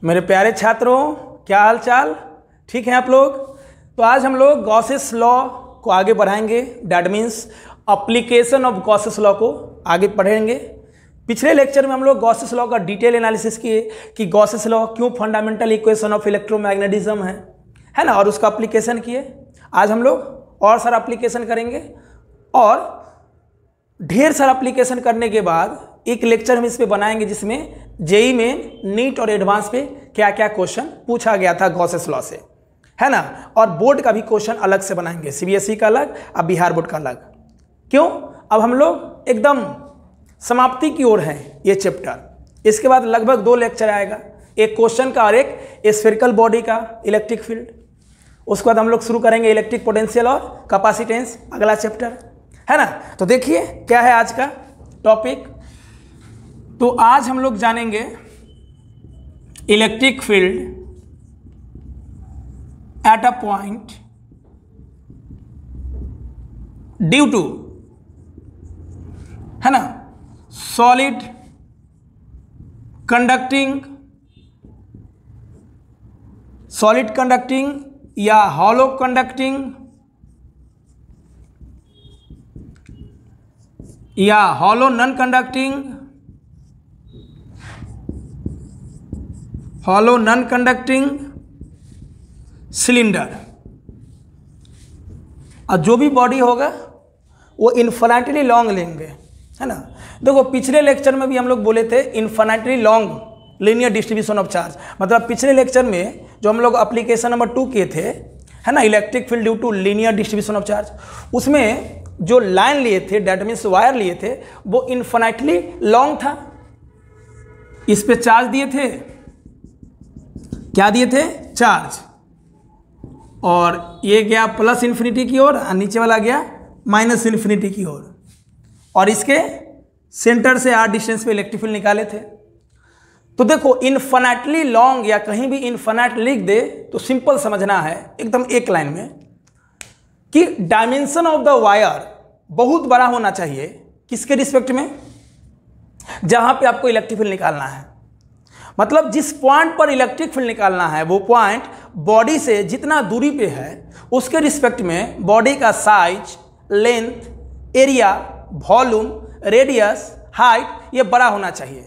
मेरे प्यारे छात्रों, क्या हाल चाल? ठीक है आप लोग? तो आज हम लोग गॉसेस लॉ को आगे बढ़ाएंगे। That means application of Gauss's law को आगे पढ़ेंगे। पिछले लेक्चर में हम लोग गॉसेस लॉ का डिटेल एनालिसिस किए कि गॉसेस लॉ क्यों फंडामेंटल इक्वेशन ऑफ इलेक्ट्रोमैग्नेटिज्म है ना, और उसका एप्लीकेशन किए। आज हम लोग और सारा एप्लीकेशन करेंगे और ढेर सारा एप्लीकेशन करने के बाद एक लेक्चर हम इस पे बनाएंगे जिसमें जेई में नीट और एडवांस पे क्या क्या क्वेश्चन पूछा गया था गॉसेस लॉ से, है ना। और बोर्ड का भी क्वेश्चन अलग से बनाएंगे, सीबीएसई का अलग और बिहार बोर्ड का अलग। क्यों? अब हम लोग एकदम समाप्ति की ओर हैं ये चैप्टर। इसके बाद लगभग 2 लेक्चर आएगा, एक क्वेश्चन का और एक स्फेरिकल बॉडी का इलेक्ट्रिक फील्ड। उसके बाद हम लोग शुरू करेंगे इलेक्ट्रिक पोटेंशियल और कैपेसिटेंस, अगला चैप्टर, है ना। तो देखिए क्या है आज का टॉपिक। तो आज हम लोग जानेंगे electric field at a point due to, है ना, सॉलिड कंडक्टिंग या हॉलो कंडक्टिंग या हॉलो नॉन कंडक्टिंग सिलेंडर। और जो भी बॉडी होगा वो इन्फिनिटली लॉन्ग लेंगे, है ना। देखो पिछले लेक्चर में भी हम लोग बोले थे infinitely long linear distribution of charge. मतलब पिछले लेक्चर में जो हम लोग एप्लीकेशन नंबर 2 किए थे, है ना, electric field due to linear distribution of charge, उसमें जो लाइन लिए थे, डेट मीन्स वायर लिए थे, वो इन्फिनिटली लॉन्ग था। इस पे चार्ज दिए थे, क्या दिए थे? चार्ज। और ये गया प्लस इन्फिनिटी की ओर और नीचे वाला गया माइनस इन्फिनिटी की ओर। और इसके सेंटर से r डिस्टेंस पे इलेक्ट्रिक फील्ड निकाले थे। तो देखो इन्फिनिटली लॉन्ग या कहीं भी इन्फिनिट लिख दे तो सिंपल समझना है एकदम एक लाइन में कि डायमेंशन ऑफ द वायर बहुत बड़ा होना चाहिए। किसके रिस्पेक्ट में? जहां पे आपको इलेक्ट्रिक फील्ड निकालना है। मतलब जिस पॉइंट पर इलेक्ट्रिक फील्ड निकालना है वो पॉइंट बॉडी से जितना दूरी पे है उसके रिस्पेक्ट में बॉडी का size, length, area, volume, radius, height ये बड़ा होना चाहिए।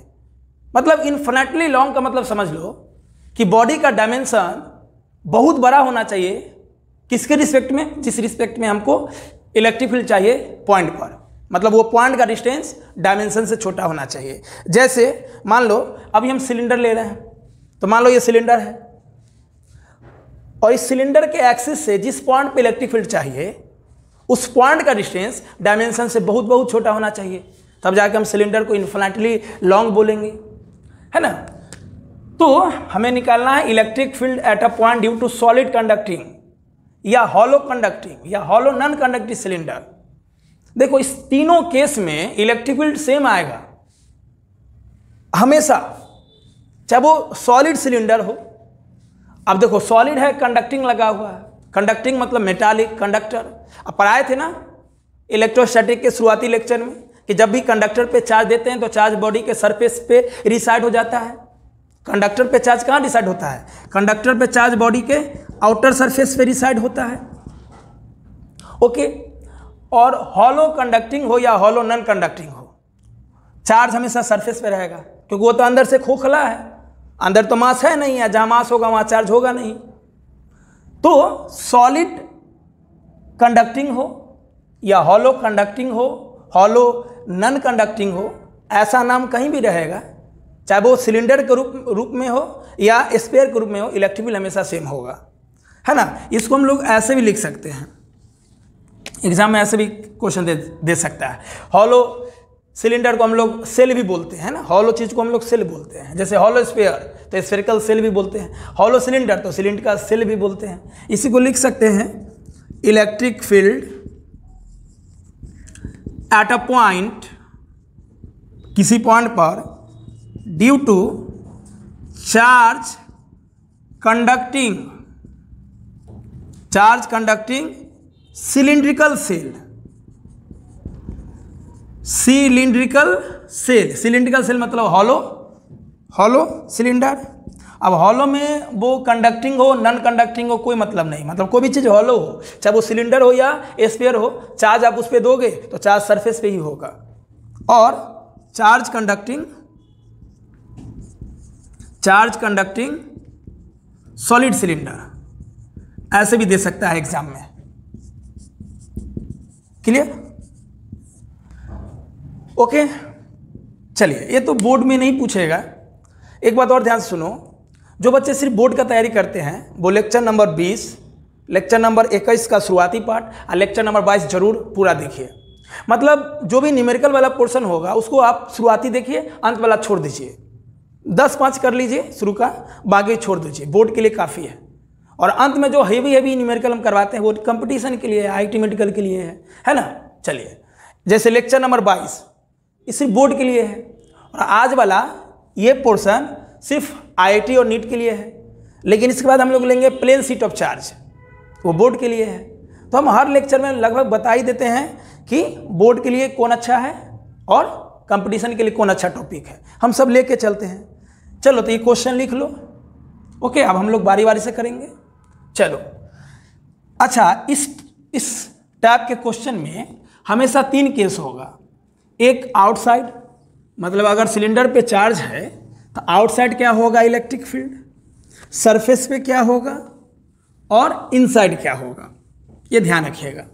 मतलब इन्फिनिटली लॉन्ग का मतलब समझ लो कि बॉडी का डायमेंशन बहुत बड़ा होना चाहिए। किसके रिस्पेक्ट में? जिस रिस्पेक्ट में हमको इलेक्ट्रिक फील्ड चाहिए पॉइंट पर। मतलब वो पॉइंट का डिस्टेंस डायमेंशन से छोटा होना चाहिए। जैसे मान लो अभी हम सिलेंडर ले रहे हैं, तो मान लो ये सिलेंडर है और इस सिलेंडर के एक्सिस से जिस पॉइंट पे इलेक्ट्रिक फील्ड चाहिए उस पॉइंट का डिस्टेंस डायमेंशन से बहुत बहुत छोटा होना चाहिए, तब जाके हम सिलेंडर को इन्फिनिटली लॉन्ग बोलेंगे, है ना। तो हमें निकालना है electric field at a point due to solid conducting या हॉलो कंडक्टिंग या हॉलो नॉन कंडक्टिंग सिलेंडर। देखो इस तीनों केस में इलेक्ट्रिक फील्ड सेम आएगा हमेशा, चाहे वो सॉलिड सिलेंडर हो। अब देखो सॉलिड है, कंडक्टिंग लगा हुआ है। कंडक्टिंग मतलब मेटालिक कंडक्टर। अब पढ़ाए थे ना इलेक्ट्रोस्टैटिक के शुरुआती लेक्चर में कि जब भी कंडक्टर पे चार्ज देते हैं तो चार्ज बॉडी के सरफेस पे रिसाइड हो जाता है। कंडक्टर पे चार्ज कहाँ रिसाइड होता है? कंडक्टर पे चार्ज बॉडी के आउटर सरफेस पे रिसाइड होता है। ओके। और हॉलो कंडक्टिंग हो या हॉलो नॉन कंडक्टिंग हो, चार्ज हमेशा सरफेस पे रहेगा क्योंकि वो तो अंदर से खोखला है, अंदर तो मास है नहीं है, जहाँ मास होगा वहाँ चार्ज होगा नहीं। तो सॉलिड कंडक्टिंग हो या हॉलो कंडक्टिंग हो, हॉलो नॉन कंडक्टिंग हो, ऐसा नाम कहीं भी रहेगा, चाहे वो सिलेंडर के रूप में हो या स्फीयर के रूप में हो, इलेक्ट्रिक फील्ड हमेशा सेम होगा, है ना। इसको हम लोग ऐसे भी लिख सकते हैं, एग्जाम में ऐसे भी क्वेश्चन दे सकता है। हॉलो सिलेंडर को हम लोग सेल भी बोलते हैं ना, हॉलो चीज को हम लोग सेल बोलते हैं। जैसे हॉलो स्फीयर तो स्फेरिकल सेल भी बोलते हैं, हॉलो सिलेंडर तो सिलेंडर का सेल भी बोलते हैं। इसी को लिख सकते हैं electric field at a point, किसी पॉइंट पर due to charge conducting cylindrical shell. Cylindrical shell मतलब हॉलो सिलेंडर। अब हॉलो में वो कंडक्टिंग हो नॉन कंडक्टिंग हो कोई मतलब नहीं, मतलब कोई भी चीज़ हॉलो हो, चाहे वो सिलेंडर हो या स्फीयर हो, चार्ज आप उस पर दोगे तो चार्ज सरफेस पे ही होगा। और चार्ज कंडक्टिंग सॉलिड सिलेंडर ऐसे भी दे सकता है एग्जाम में। क्लियर? ओके, चलिए, ये तो बोर्ड में नहीं पूछेगा। एक बात और ध्यान से सुनो, जो बच्चे सिर्फ बोर्ड का तैयारी करते हैं वो लेक्चर नंबर 20, लेक्चर नंबर 21 का शुरुआती पार्ट और लेक्चर नंबर 22 जरूर पूरा देखिए। मतलब जो भी न्यूमेरिकल वाला पोर्शन होगा उसको आप शुरुआती देखिए, अंत वाला छोड़ दीजिए। 10-5 कर लीजिए शुरू का, बाकी छोड़ दीजिए, बोर्ड के लिए काफ़ी है। और अंत में जो हेवी न्यूमेरिकल हम करवाते हैं वो कंपटीशन के लिए, IIT मेडिकल के लिए है ना। चलिए, जैसे लेक्चर नंबर 22 ये सिर्फ बोर्ड के लिए है, और आज वाला ये पोर्शन सिर्फ IIT और नीट के लिए है। लेकिन इसके बाद हम लोग लेंगे प्लेन शीट ऑफ चार्ज, वो बोर्ड के लिए है। तो हम हर लेक्चर में लगभग बता ही देते हैं कि बोर्ड के लिए कौन अच्छा है और कंपटीशन के लिए कौन अच्छा टॉपिक है, हम सब लेके चलते हैं। चलो, तो ये क्वेश्चन लिख लो। ओके, अब हम लोग बारी बारी से करेंगे। चलो, अच्छा, इस टाइप के क्वेश्चन में हमेशा 3 केस होगा। एक आउटसाइड, मतलब अगर सिलेंडर पे चार्ज है तो आउटसाइड क्या होगा, इलेक्ट्रिक फील्ड, सरफेस पे क्या होगा और इनसाइड क्या होगा, ये ध्यान रखिएगा।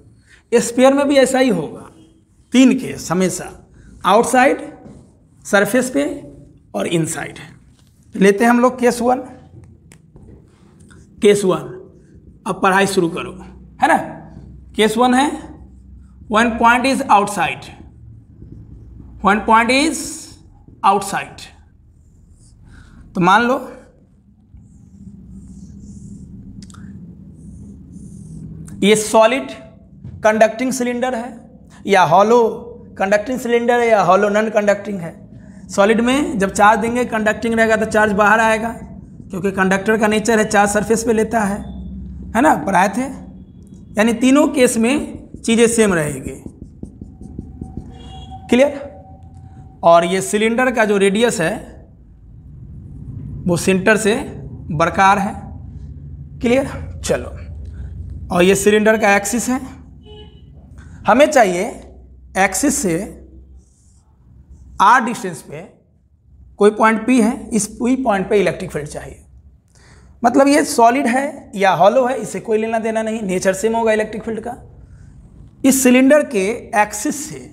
स्फीयर में भी ऐसा ही होगा, 3 केस हमेशा, आउटसाइड, सरफेस पे और इनसाइड। लेते हैं हम लोग केस 1। अब पढ़ाई शुरू करो, है ना। केस 1 है, वन पॉइंट इज आउटसाइड। तो मान लो ये सॉलिड कंडक्टिंग सिलेंडर है या हॉलो कंडक्टिंग सिलेंडर है या हॉलो नॉन कंडक्टिंग है। सॉलिड में जब चार्ज देंगे कंडक्टिंग रहेगा तो चार्ज बाहर आएगा, क्योंकि कंडक्टर का नेचर है चार्ज सरफेस पे लेता है ना, पढ़ाए थे। यानी तीनों केस में चीज़ें सेम रहेगी। क्लियर? और ये सिलेंडर का जो रेडियस है वो सेंटर से बरकरार है। क्लियर? चलो, और ये सिलेंडर का एक्सिस है, हमें चाहिए एक्सिस से r डिस्टेंस पे कोई पॉइंट P है, इस P पॉइंट पे इलेक्ट्रिक फील्ड चाहिए। मतलब ये सॉलिड है या हॉलो है, इससे कोई लेना देना नहीं, नेचर सेम होगा इलेक्ट्रिक फील्ड का। इस सिलेंडर के एक्सिस से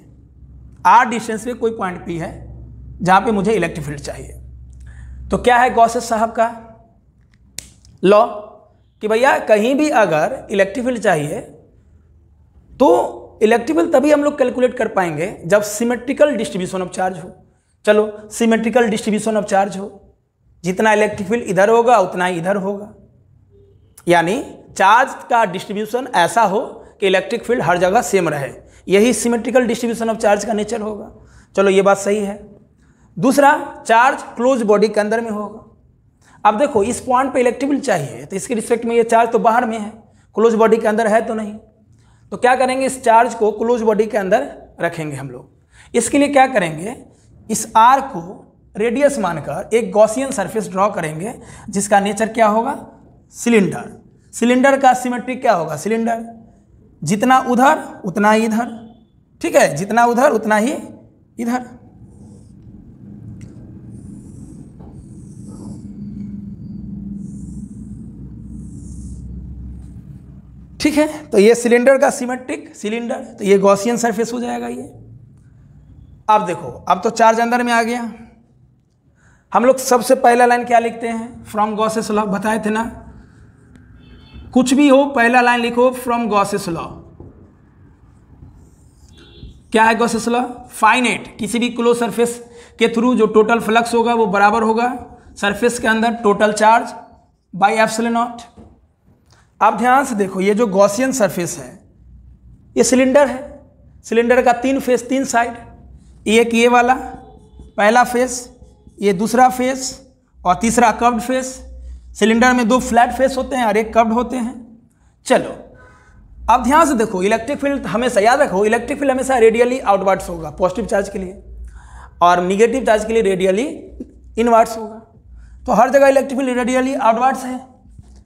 r डिस्टेंस पे कोई पॉइंट P है जहाँ पे मुझे इलेक्ट्रिक फील्ड चाहिए। तो क्या है गॉसेस साहब का लॉ कि भैया कहीं भी अगर इलेक्ट्रिक फील्ड चाहिए तो इलेक्ट्रिक फील्ड तभी हम लोग कैलकुलेट कर पाएंगे जब सिमेट्रिकल डिस्ट्रीब्यूशन ऑफ चार्ज हो। चलो, सिमेट्रिकल डिस्ट्रीब्यूशन ऑफ चार्ज हो, जितना इलेक्ट्रिक फील्ड इधर होगा उतना ही इधर होगा, यानी चार्ज का डिस्ट्रीब्यूशन ऐसा हो कि इलेक्ट्रिक फील्ड हर जगह सेम रहे, यही सिमेट्रिकल डिस्ट्रीब्यूशन ऑफ चार्ज का नेचर होगा। चलो, ये बात सही है। दूसरा, चार्ज क्लोज बॉडी के अंदर में होगा। अब देखो, इस पॉइंट पे इलेक्ट्रिक फील्ड चाहिए तो इसके रिस्पेक्ट में ये चार्ज तो बाहर में है, क्लोज बॉडी के अंदर है तो नहीं। तो क्या करेंगे, इस चार्ज को क्लोज बॉडी के अंदर रखेंगे हम लोग। इसके लिए क्या करेंगे, इस R को रेडियस मानकर एक गॉसियन सरफेस ड्रॉ करेंगे जिसका नेचर क्या होगा, सिलेंडर। सिलेंडर का सिमेट्रिक क्या होगा, सिलेंडर, जितना उधर उतना ही इधर। ठीक है, जितना उधर उतना ही इधर। ठीक है, तो ये सिलेंडर का सिमेट्रिक सिलेंडर, तो ये गॉसियन सरफेस हो जाएगा ये। अब देखो, अब तो चार्ज अंदर में आ गया। हम लोग सबसे पहला लाइन क्या लिखते हैं, फ्रॉम गॉसेस लॉ, बताए थे ना, कुछ भी हो पहला लाइन लिखो फ्रॉम गॉसेस लॉ। क्या है गॉसेस लॉ, फाइनाइट किसी भी क्लोज सरफेस के थ्रू जो टोटल फ्लक्स होगा वो बराबर होगा सरफेस के अंदर total charge by epsilon not. आप ध्यान से देखो, ये जो गॉसियन सरफेस है ये सिलेंडर है, सिलेंडर का 3 फेस 3 साइड, एक ये वाला पहला फेस, ये दूसरा फेस और तीसरा कर्व्ड फेस। सिलेंडर में 2 फ्लैट फेस होते हैं और एक कर्व्ड होते हैं। चलो, अब ध्यान से देखो, इलेक्ट्रिक फील्ड हमेशा याद रखो, इलेक्ट्रिक फील्ड हमेशा रेडियली आउटवर्ड्स होगा पॉजिटिव चार्ज के लिए, और निगेटिव चार्ज के लिए रेडियली इनवर्ड्स होगा। तो हर जगह इलेक्ट्रिक फील्ड रेडियली आउटवर्ड्स है,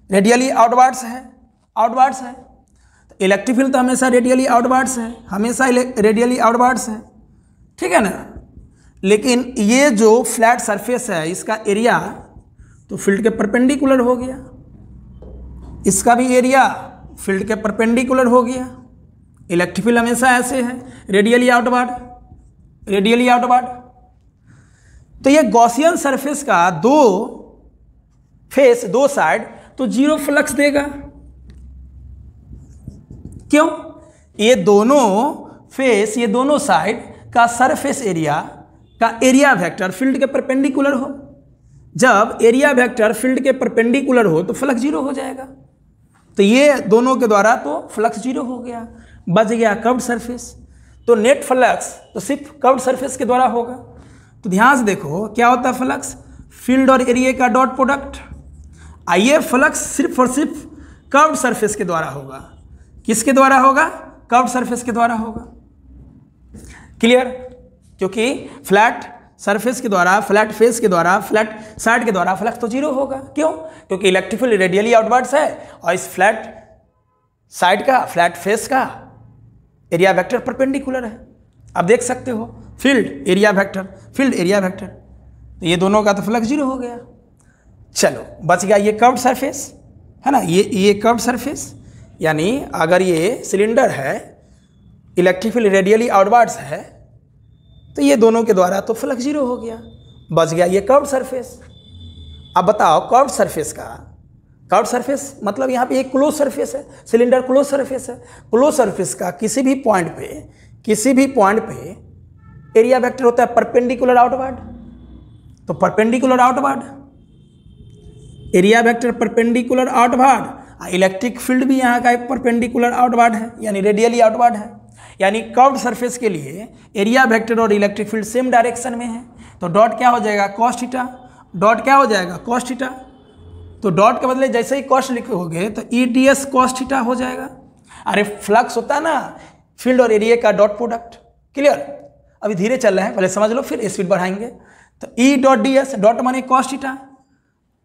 रेडियली आउटवर्ड्स है, आउटवर्ड्स है। तो इलेक्ट्रिक फील्ड तो हमेशा रेडियली आउटवर्ड्स है, हमेशा रेडियली आउटवर्ड्स है, ठीक है ना। लेकिन ये जो फ्लैट सरफेस है इसका एरिया तो फील्ड के परपेंडिकुलर हो गया, इसका भी एरिया फील्ड के परपेंडिकुलर हो गया। इलेक्ट्रिक फील्ड हमेशा ऐसे है, रेडियली आउटवर्ड, रेडियली आउटवर्ड। तो ये गॉसियन सरफेस का दो फेस, दो साइड तो जीरो फ्लक्स देगा। क्यों? ये दोनों फेस, ये दोनों साइड का सरफेस एरिया का एरिया वेक्टर फील्ड के परपेंडिकुलर हो। जब एरिया वेक्टर फील्ड के परपेंडिकुलर हो तो फ्लक्स जीरो हो जाएगा। तो ये दोनों के द्वारा तो फ्लक्स जीरो हो गया, बच गया कर्व्ड सरफेस। तो नेट फ्लक्स तो सिर्फ कर्व्ड सरफेस के द्वारा होगा। तो ध्यान से देखो क्या होता है फ्लक्स, फील्ड और एरिया का डॉट प्रोडक्ट। आइए फ्लक्स सिर्फ और सिर्फ कर्व्ड सरफेस के द्वारा होगा। किसके द्वारा होगा? कर्व्ड सरफेस के द्वारा होगा। क्लियर? क्योंकि फ्लैट सरफेस के द्वारा, फ्लैट फेस के द्वारा, फ्लैट साइड के द्वारा फ्लक्स तो जीरो होगा। क्यों? क्योंकि इलेक्ट्रिक फील्ड रेडियली आउटवर्ड्स है और इस फ्लैट साइड का, फ्लैट फेस का एरिया वेक्टर परपेंडिकुलर है। अब देख सकते हो field area vector, field area vector, तो ये दोनों का तो फ्लक्स जीरो हो गया। चलो बच गया ये कर्व्ड सरफेस, है ना। ये कर्व्ड सरफेस, यानी अगर ये सिलेंडर है, इलेक्ट्रिक फील्ड रेडियली आउटवर्ड्स है, तो ये दोनों के द्वारा तो फ्लक्स जीरो हो गया, बच गया ये कर्व्ड सरफेस। अब बताओ कर्व्ड सरफेस का, कर्व्ड सरफेस मतलब यहाँ पे एक क्लोज सरफेस है, सिलेंडर क्लोज सरफेस है। क्लोज सरफेस का किसी भी पॉइंट पे, किसी भी पॉइंट पे एरिया वेक्टर होता है परपेंडिकुलर आउटवर्ड। तो perpendicular outward, area vector perpendicular outward, electric field भी यहाँ का एक परपेंडिकुलर आउटवर्ड है, यानी रेडियली आउटवर्ड है। यानी कर्व्ड सरफेस के लिए एरिया वेक्टर और इलेक्ट्रिक फील्ड सेम डायरेक्शन में है। तो डॉट क्या हो जाएगा? Cos theta. डॉट क्या हो जाएगा? Cos theta. तो डॉट के बदले जैसे ही कॉस लिखोगे तो ई डी एस कॉस थीटा हो जाएगा। अरे फ्लक्स होता है ना फील्ड और एरिया का डॉट प्रोडक्ट। क्लियर? अभी धीरे चल रहा है, पहले समझ लो फिर स्पीड बढ़ाएंगे। तो ई डॉट डी एस, डॉट माने कॉस थीटा,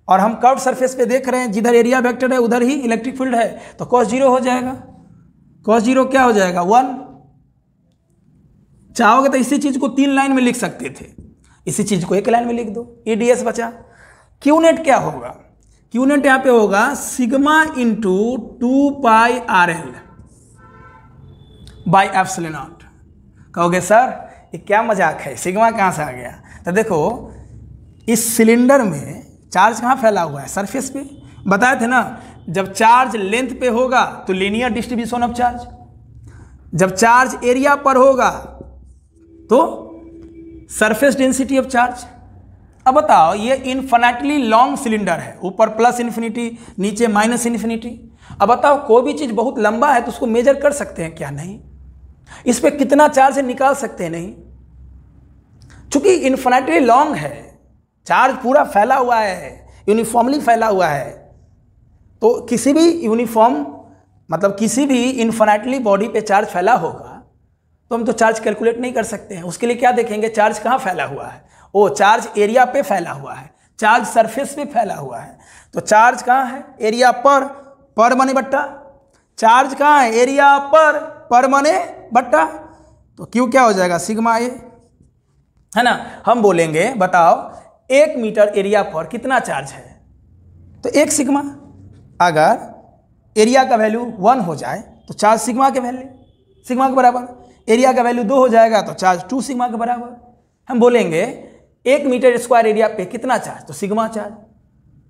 और हम कर्व्ड सरफेस पे देख रहे हैं जिधर एरिया वेक्टर है उधर ही इलेक्ट्रिक फील्ड है, तो कॉस जीरो हो जाएगा। कॉस जीरो क्या हो जाएगा? 1। चाहोगे तो इसी चीज को 3 लाइन में लिख सकते थे, इसी चीज को 1 लाइन में लिख दो। ई डी एस बचा। क्यू नेट क्या होगा? क्यू नेट यहाँ पे होगा sigma into 2 pi R L by epsilon not. कहोगे सर ये क्या मजाक है, सिग्मा कहाँ से आ गया? तो देखो इस सिलेंडर में चार्ज कहाँ फैला हुआ है? सरफेस पे। बताए थे ना, जब चार्ज लेंथ पे होगा तो लीनियर डिस्ट्रीब्यूशन ऑफ चार्ज, जब चार्ज एरिया पर होगा तो सरफेस डेंसिटी ऑफ चार्ज। अब बताओ ये इन्फिनिटली लॉन्ग सिलेंडर है, ऊपर प्लस इन्फिनिटी, नीचे माइनस इन्फिनिटी। अब बताओ कोई भी चीज़ बहुत लंबा है तो उसको मेजर कर सकते हैं क्या? नहीं। इस पर कितना चार्ज निकाल सकते हैं? नहीं। चूंकि इन्फिनिटली लॉन्ग है, चार्ज पूरा फैला हुआ है, यूनिफॉर्मली फैला हुआ है, तो किसी भी यूनिफॉर्म मतलब किसी भी इन्फिनिटली बॉडी पे चार्ज फैला होगा तो हम तो चार्ज कैलकुलेट नहीं कर सकते हैं। उसके लिए क्या देखेंगे? चार्ज कहाँ फैला हुआ है? वो चार्ज एरिया पे फैला हुआ है, चार्ज सरफेस पे फैला हुआ है। तो चार्ज कहाँ है? एरिया पर माने बट्टा। चार्ज कहाँ है? एरिया पर माने बट्टा। तो क्यू क्या हो जाएगा? सिग्मा ए, है ना। हम बोलेंगे बताओ 1 मीटर एरिया पर कितना चार्ज है? तो 1 सिग्मा। अगर एरिया का वैल्यू 1 हो जाए तो चार्ज सिग्मा के वैल्यू सिग्मा के बराबर, एरिया का वैल्यू 2 हो जाएगा तो चार्ज 2 सिग्मा के बराबर। हम बोलेंगे 1 मीटर स्क्वायर एरिया पे कितना चार्ज? तो सिग्मा चार्ज।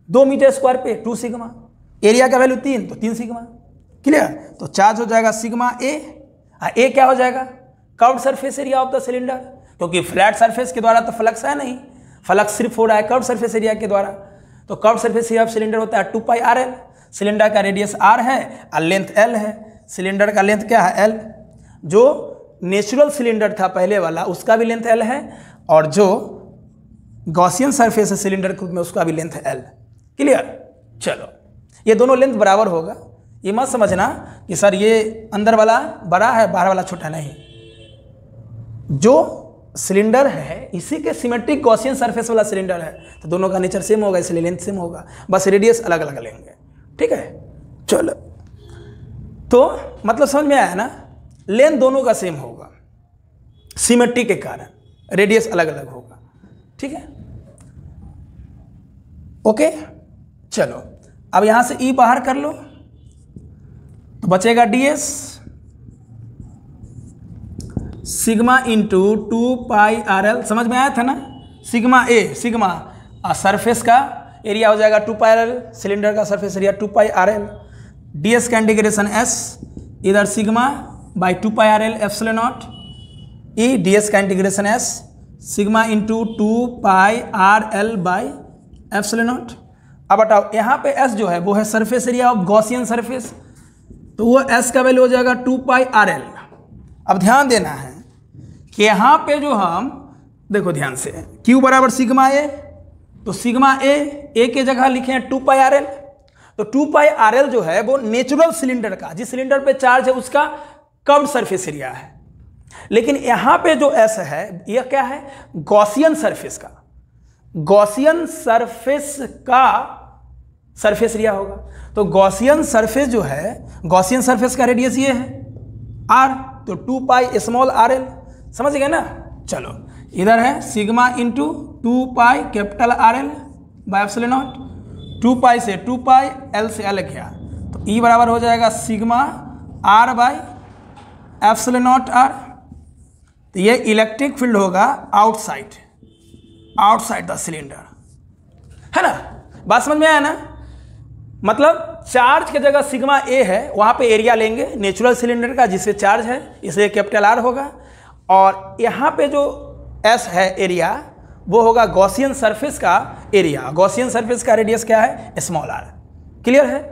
2 मीटर स्क्वायर पे 2 सिग्मा, एरिया का वैल्यू 3 तो 3 सिग्मा। क्लियर? तो चार्ज हो जाएगा सिग्मा ए। ए क्या हो जाएगा? Curved surface area of the cylinder, क्योंकि फ्लैट सरफेस के द्वारा तो फ्लक्स है नहीं, फ्लक्स सिर्फ हो रहा है कर्व्ड सरफेस एरिया के द्वारा। तो curved surface area of cylinder होता है 2 पाई आर एल। सिलेंडर का रेडियस आर है और लेंथ एल है। सिलेंडर का लेंथ क्या है? एल। जो नेचुरल सिलेंडर था पहले वाला उसका भी लेंथ एल है, और जो गॉसियन सरफेस है सिलेंडर में उसका भी लेंथ एल। क्लियर? चलो ये दोनों लेंथ बराबर होगा। ये मत समझना कि सर ये अंदर वाला बड़ा है बाहर वाला छोटा, नहीं। जो सिलेंडर है, इसी के सिमेट्रिक गॉसियन सरफेस वाला सिलेंडर है, तो दोनों का नेचर सेम होगा, इसलिए लेंथ सेम होगा, बस रेडियस अलग अलग लेंगे। ठीक है, चलो, तो मतलब समझ में आया ना, लेंथ दोनों का सेम होगा, सिमेट्री के कारण, रेडियस अलग अलग होगा। ठीक है, ओके, चलो अब यहां से ई बाहर कर लो तो बचेगा ds सिग्मा इंटू 2πrl, समझ में आया था ना, सिग्मा सरफेस का एरिया हो जाएगा 2πrl, सिलेंडर का सरफेस एरिया 2πrl, ds का इंटीग्रेशन s, इधर sigma by 2πrl epsilon not E, ds का integration s sigma into 2πrl by epsilon not. अब बताओ यहाँ पे s जो है वो है surface area of Gaussian surface, तो वो s का वैल्यू हो जाएगा 2πrl। अब ध्यान देना है कि यहाँ पे जो हम देखो ध्यान से, q बराबर सिग्मा ए, तो सिग्मा ए के जगह लिखे हैं 2πrl, तो 2πrl जो है वो नेचुरल सिलेंडर का, जिस सिलेंडर पे चार्ज है उसका कर्व्ड सरफेस एरिया है। लेकिन यहाँ पे जो s है यह क्या है, गॉसियन सरफेस का, गॉसियन सरफेस का सरफेस एरिया होगा। तो गॉसियन सरफेस जो है, गॉसियन सरफेस का रेडियस ये है r, तो 2π स्मॉल rl, समझ गए ना। चलो इधर है sigma into 2π capital RL by epsilon not, 2π से 2π L से L गया, तो E बराबर हो जाएगा sigma R bye epsilon nought R। तो ये इलेक्ट्रिक फील्ड होगा आउटसाइड द सिलेंडर, है ना, बात समझ में आया ना। मतलब चार्ज की जगह सिग्मा ए है, वहाँ पे एरिया लेंगे नेचुरल सिलेंडर का जिससे चार्ज है, इसलिए कैपिटल R होगा, और यहाँ पे जो S है एरिया वो होगा गॉसियन सरफेस का एरिया, गॉसियन सरफेस का रेडियस क्या है, स्मॉल r। क्लियर है,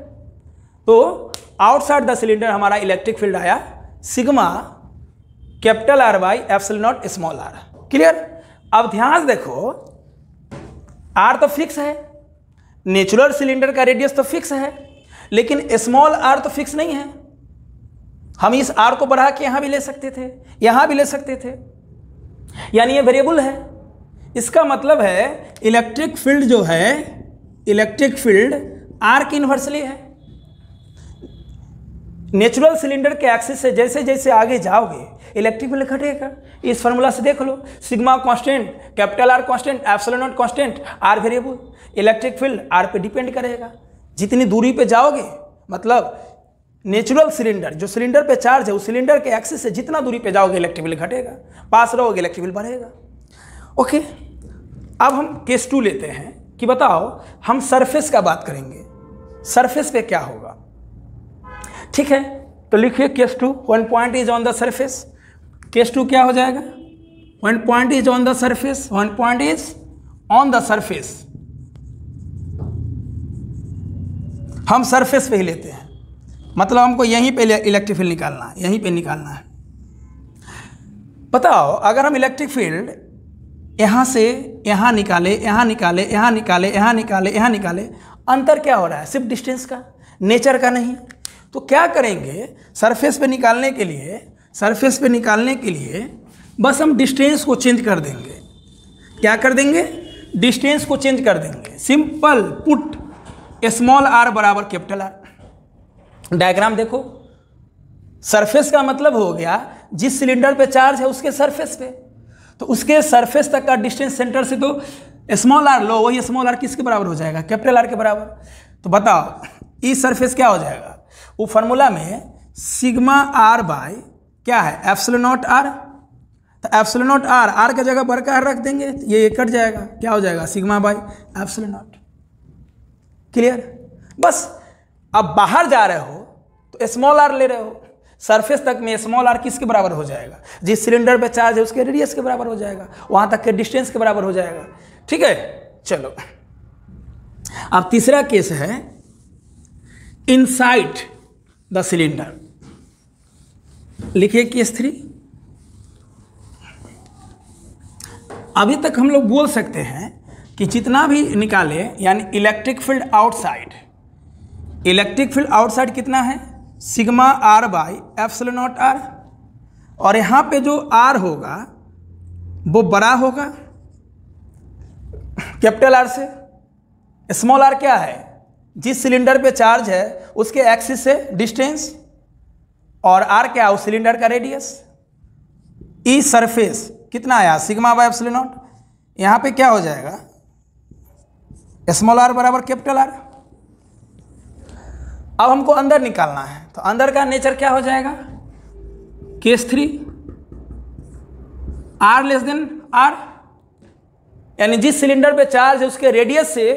तो आउटसाइड द सिलेंडर हमारा इलेक्ट्रिक फील्ड आया sigma capital R by epsilon not small r। Clear. अब ध्यान देखो, R तो फिक्स है, नेचुरल सिलेंडर का रेडियस तो फिक्स है, लेकिन स्मॉल r तो फिक्स नहीं है। हम इस r को बढ़ा के यहां भी ले सकते थे, यहां भी ले सकते थे, यानी ये वेरिएबल है। इसका मतलब है इलेक्ट्रिक फील्ड जो है, इलेक्ट्रिक फील्ड r की इन्वर्सली है। नेचुरल सिलेंडर के एक्सिस से जैसे जैसे आगे जाओगे इलेक्ट्रिक फील्ड घटेगा। इस फॉर्मूला से देख लो, sigma constant, capital R constant, epsilon not constant, R variable, electric field R पे डिपेंड करेगा। जितनी दूरी पे जाओगे, मतलब नेचुरल सिलेंडर, जो सिलेंडर पे चार्ज है उस सिलेंडर के एक्सिस से जितना दूरी पे जाओगे इलेक्ट्रिक फील्ड घटेगा, पास रहोगे इलेक्ट्रिक फील्ड बढ़ेगा। ओके, अब हम केस 2 लेते हैं कि बताओ हम सरफेस का बात करेंगे, सरफेस पे क्या होगा। ठीक है, तो लिखिए case 2, one point is on the surface. Case 2 क्या हो जाएगा, one point is on the surface, one point is on the surface. हम सरफेस पे ही लेते हैं, मतलब हमको यहीं पे इलेक्ट्रिक फील्ड निकालना है, यहीं पे निकालना है। बताओ अगर हम इलेक्ट्रिक फील्ड यहाँ से यहाँ निकाले, यहाँ निकाले, यहाँ निकाले, यहाँ निकाले, यहाँ निकाले, अंतर क्या हो रहा है, सिर्फ डिस्टेंस का, नेचर का नहीं। तो क्या करेंगे, सरफेस पे निकालने के लिए, सरफेस पे निकालने के लिए बस हम डिस्टेंस को चेंज कर देंगे। क्या कर देंगे, डिस्टेंस को चेंज कर देंगे। सिंपल पुट स्मॉल r बराबर कैपिटल R। डायग्राम देखो, सरफेस का मतलब हो गया जिस सिलेंडर पे चार्ज है उसके सरफेस पे, तो उसके सरफेस तक का डिस्टेंस सेंटर से तो स्मॉल r लो, वही स्मॉल r किसके बराबर हो जाएगा, कैपिटल R के बराबर। तो बताओ इस सरफेस क्या हो जाएगा, वो फार्मूला में सिग्मा r बाय क्या है, एप्सिलॉन नॉट r। तो एप्सिलॉन नॉट r का जगह बड़का r रख देंगे, ये कट जाएगा, क्या हो जाएगा, sigma bye epsilon not. Clear. बस अब बाहर जा रहे हो तो स्मॉल r ले रहे हो, सरफेस तक में स्मॉल r किसके बराबर हो जाएगा, जिस सिलेंडर पे चार्ज है उसके रेडियस के बराबर हो जाएगा, वहां तक के डिस्टेंस के बराबर हो जाएगा। ठीक है, चलो अब तीसरा केस है इनसाइड द सिलेंडर। लिखिए केस 3। अभी तक हम लोग बोल सकते हैं कि जितना भी निकाले, यानी electric field outside, electric field outside कितना है, sigma r by epsilon nought r, और यहाँ पे जो r होगा वो बड़ा होगा कैपिटल आर से। स्मॉल आर क्या है, जिस सिलेंडर पे चार्ज है उसके एक्सिस से डिस्टेंस, और आर क्या है, उस सिलेंडर का रेडियस। ई सरफेस कितना आया, सिग्मा बाय एप्सिलॉन नॉट। यहाँ पे क्या हो जाएगा, स्मॉल आर बराबर कैपिटल आर। अब हमको अंदर निकालना है, तो अंदर का नेचर क्या हो जाएगा, case 3 r less than r, यानी जिस सिलेंडर पे चार्ज है उसके रेडियस से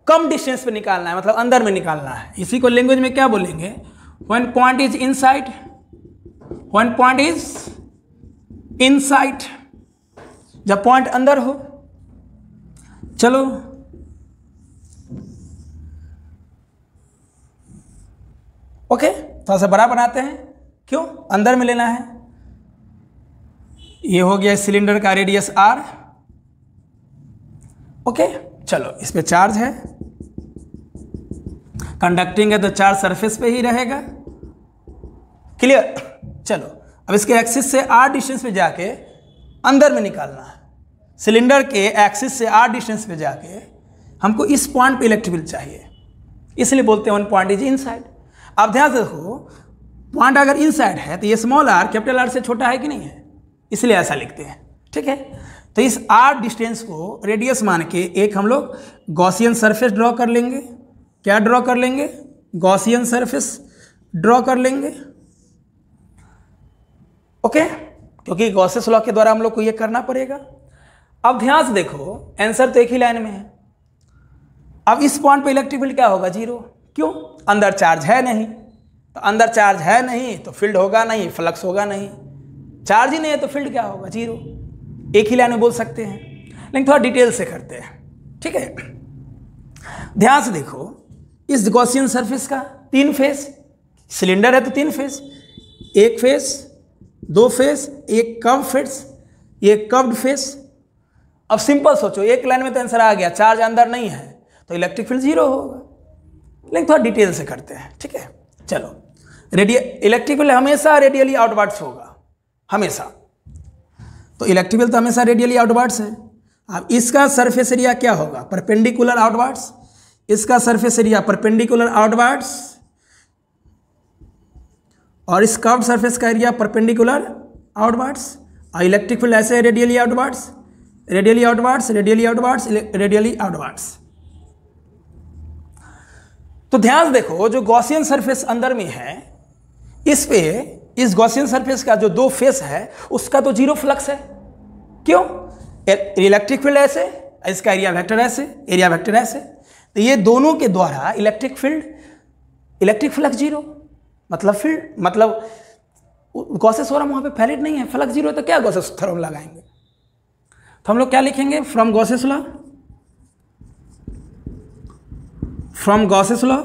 कम डिस्टेंस पे निकालना है, मतलब अंदर में निकालना है। इसी को लैंग्वेज में क्या बोलेंगे, when point is inside, when point is inside, जब पॉइंट अंदर हो। चलो ओके, थोड़ा सा बड़ा बनाते हैं, क्यों, अंदर में लेना है। ये हो गया सिलेंडर का रेडियस आर। ओके चलो, इस पे चार्ज है, कंडक्टिंग है तो चार्ज सरफेस पे ही रहेगा, क्लियर। चलो अब इसके एक्सिस से आर डिस्टेंस पे जाके अंदर में निकालना है। सिलेंडर के एक्सिस से आर डिस्टेंस पे जाके हमको इस पॉइंट पे इलेक्ट्रिक फील्ड चाहिए, इसलिए बोलते हैं वन पॉइंट इज इनसाइड। अब ध्यान से देखो, पॉइंट अगर इनसाइड है तो ये स्मॉल आर कैपिटल आर से छोटा है कि नहीं है, इसलिए ऐसा लिखते हैं, ठीक है। तो इस आर डिस्टेंस को रेडियस मान के एक हम लोग गॉसियन सरफेस ड्रॉ कर लेंगे। क्या ड्रॉ कर लेंगे, गॉसियन सरफेस ड्रॉ कर लेंगे, ओके, क्योंकि गॉसेस लॉ के द्वारा हम लोग को ये करना पड़ेगा। अब ध्यान से देखो, आंसर तो एक ही लाइन में है। अब इस पॉइंट पे इलेक्ट्रिक फील्ड क्या होगा, जीरो। क्यों, अंदर चार्ज है नहीं, तो अंदर चार्ज है नहीं तो फील्ड होगा नहीं, फ्लक्स होगा नहीं। चार्ज ही नहीं है तो फील्ड क्या होगा, जीरो। एक ही लाइन में बोल सकते हैं, लेकिन थोड़ा डिटेल से करते हैं, ठीक है। ध्यान से देखो, इस गॉसियन सरफेस का 3 फेस, सिलेंडर है तो 3 फेस, एक फेस, 2 फेस, एक कर्व फेस, ये कर्व्ड फेस। अब सिंपल सोचो, एक लाइन में तो आंसर आ गया, चार्ज अंदर नहीं है तो इलेक्ट्रिक फील्ड जीरो होगा, लेकिन थोड़ा डिटेल से करते हैं, ठीक है। चलो, इलेक्ट्रिक फील्ड हमेशा रेडियली आउटवर्ड्स होगा, हमेशा। तो इलेक्ट्रिक फील्ड तो हमेशा रेडियली आउटवर्ड्स है। अब इसका सरफेस एरिया क्या होगा, परपेंडिकुलर आउटवर्ड्स। इसका सरफेस एरिया परपेंडिकुलर आउटवर्ड्स, और इस कर्व सरफेस का एरिया परपेंडिकुलर आउटवर्ड्स। और इलेक्ट्रिक फील्ड ऐसे है, radially outwards, radially outwards, radially outwards, radially outwards. तो ध्यान से देखो, जो गॉसियन सरफेस अंदर में है, इस पे इस गॉसियन सरफेस का जो 2 फेस है उसका तो जीरो फ्लक्स है। क्यों, इलेक्ट्रिक फील्ड ऐसे, इसका एरिया वेक्टर ऐसे, एरिया वेक्टर ऐसे, तो ये दोनों के द्वारा electric field, electric flux zero, मतलब फील्ड, मतलब गॉसेस थ्योरम वहाँ पे वैलिड नहीं है, फ्लक्स जीरो, तो क्या गॉसेस थ्योरम लगाएंगे। तो हम लोग क्या लिखेंगे, from Gauss's law, from Gauss's law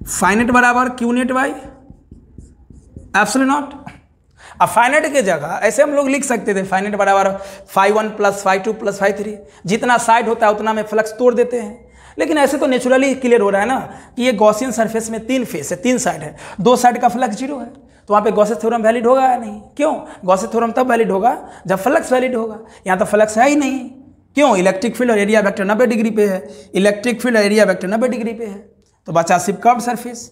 phi net बराबर Q net by epsilon not. अब फाइनेट की जगह ऐसे हम लोग लिख सकते थे, फाइनेट बराबर φ1 + φ2 + φ3, जितना साइड होता है उतना में फ्लक्स तोड़ देते हैं। लेकिन ऐसे तो नेचुरली क्लियर हो रहा है ना कि ये गॉसियन सरफेस में 3 फेस है, 3 साइड है, 2 साइड का फ्लक्स जीरो है, तो वहाँ पे गॉसेस थ्योरम वैलिड होगा या नहीं। क्यों, गॉसेस थ्योरम तब वैलिड होगा जब फ्लक्स वैलिड होगा, यहाँ तो फ्लक्स है ही नहीं। क्यों, इलेक्ट्रिक फील्ड और एरिया वेक्टर 90 डिग्री पे है, इलेक्ट्रिक फील्ड और एरिया वेक्टर 90 डिग्री पे है, तो बचा सिर्फ कर्व्ड सरफेस।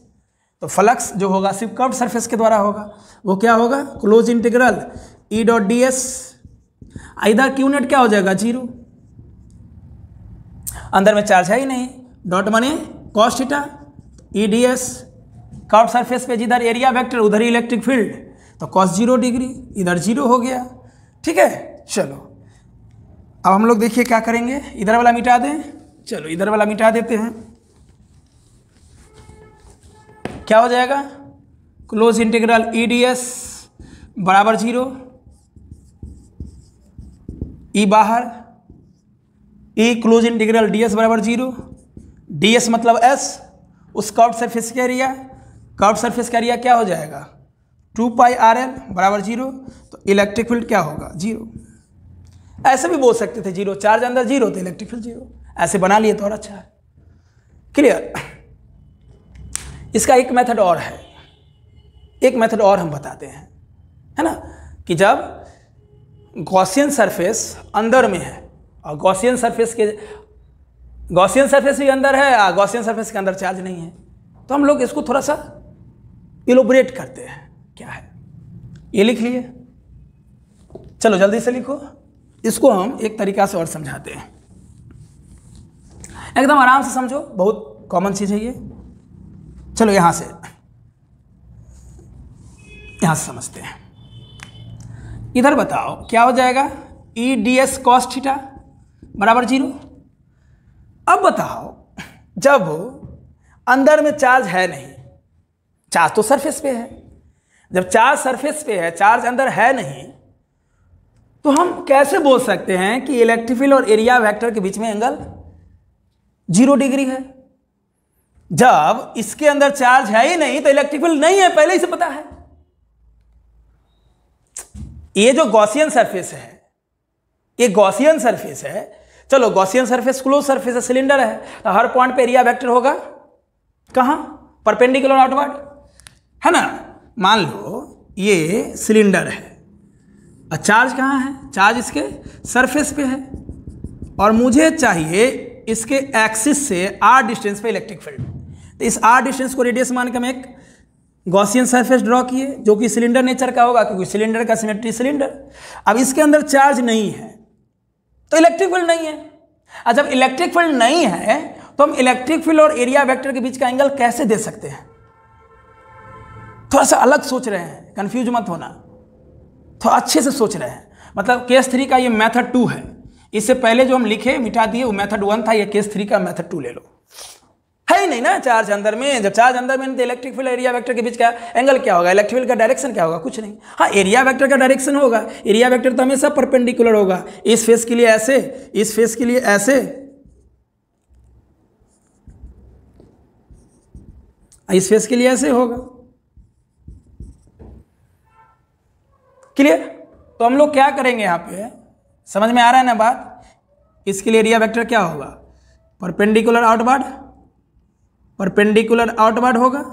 तो फ्लक्स जो होगा सिर्फ कर्व्ड सरफेस के द्वारा होगा, वो क्या होगा, क्लोज इंटीग्रल E.ds। इधर क्यू नेट क्या हो जाएगा, जीरो, अंदर में चार्ज है ही नहीं, डॉट बने cos theta, E.ds curved surface पे जिधर एरिया वेक्टर उधर ही इलेक्ट्रिक फील्ड, तो cos 0 डिग्री, इधर जीरो हो गया, ठीक है। चलो अब हम लोग देखिए क्या करेंगे, इधर वाला मिटा दें, चलो इधर वाला मिटा देते हैं, क्या हो जाएगा, क्लोज इंटीग्रल E.ds बराबर 0, E बाहर, E क्लोज इंटीग्रल ds बराबर 0, ds मतलब s, उस कर्व सरफेस का एरिया, कर्व सरफेस का एरिया क्या हो जाएगा, 2πrl बराबर 0, तो इलेक्ट्रिक फील्ड क्या होगा, 0। ऐसे भी बोल सकते थे, 0, चार्ज अंदर 0 तो इलेक्ट्रिक फील्ड 0, ऐसे बना लिए तो और अच्छा है, क्लियर। इसका एक मेथड और है, एक मेथड और हम बताते हैं, है ना। कि जब गॉसियन सरफेस अंदर में है और गॉसियन सरफेस भी अंदर है और गॉसियन सरफेस के अंदर चार्ज नहीं है, तो हम लोग इसको थोड़ा सा इलोबरेट करते हैं। क्या है ये लिख लिए, चलो जल्दी से लिखो। इसको हम एक तरीका से और समझाते हैं, एकदम आराम से समझो, बहुत कॉमन चीज है ये। चलो यहां से समझते हैं। इधर बताओ क्या हो जाएगा, ई डी एस कॉस थीटा बराबर 0। अब बताओ जब अंदर में चार्ज है नहीं, चार्ज तो सरफेस पे है, जब चार्ज सरफेस पे है, चार्ज अंदर है नहीं, तो हम कैसे बोल सकते हैं कि इलेक्ट्रिक फील्ड और एरिया वेक्टर के बीच में एंगल 0 डिग्री है? जब इसके अंदर चार्ज है ही नहीं तो इलेक्ट्रिक फील्ड नहीं है, पहले ही से पता है। ये जो गॉसियन सरफेस है, ये गॉसियन सरफेस है। चलो गॉसियन सरफेस क्लोज सरफेस है, सिलेंडर है, तो हर पॉइंट पे एरिया वेक्टर होगा कहां, परपेंडिकुलर आउटवर्ड, है ना। मान लो ये सिलेंडर है और चार्ज कहां है, चार्ज इसके सरफेस पे है और मुझे चाहिए इसके एक्सिस से r डिस्टेंस पे इलेक्ट्रिक फील्ड। तो इस r डिस्टेंस को रेडियस मान के हम एक गॉसियन सरफेस ड्रॉ किए जो कि सिलेंडर नेचर का होगा, क्योंकि सिलेंडर का सिमेट्री सिलेंडर। अब इसके अंदर चार्ज नहीं है तो इलेक्ट्रिक फील्ड नहीं है। और जब इलेक्ट्रिक फील्ड नहीं है तो हम इलेक्ट्रिक फील्ड और एरिया वेक्टर के बीच का एंगल कैसे दे सकते हैं? थोड़ा सा अलग सोच रहे हैं, कंफ्यूज मत होना, थोड़ा अच्छे से सोच रहे हैं। मतलब केस 3 का ये मेथड 2 है, इससे पहले जो हम लिखे मिटा दिए वो मेथड 1 था, ये केस 3 का मेथड 2 ले लो। है ही नहीं ना चार्ज अंदर में, जब चार्ज अंदर में तो इलेक्ट्रिक फील्ड एरिया वेक्टर के बीच का एंगल क्या होगा, इलेक्ट्रिक फील्ड का डायरेक्शन क्या होगा, कुछ नहीं। हाँ एरिया वेक्टर का डायरेक्शन होगा, एरिया वेक्टर तो हमेशा परपेंडिकुलर होगा, इस फेस के लिए ऐसे, इस फेस के लिए ऐसे, इस फेस के लिए ऐसे होगा। क्लियर? तो हम लोग क्या करेंगे यहाँ पे, समझ में आ रहा है ना बात। इसके लिए एरिया वेक्टर क्या होगा, परपेंडिकुलर आउटवर्ड, परपेंडिकुलर आउटवर्ड होगा,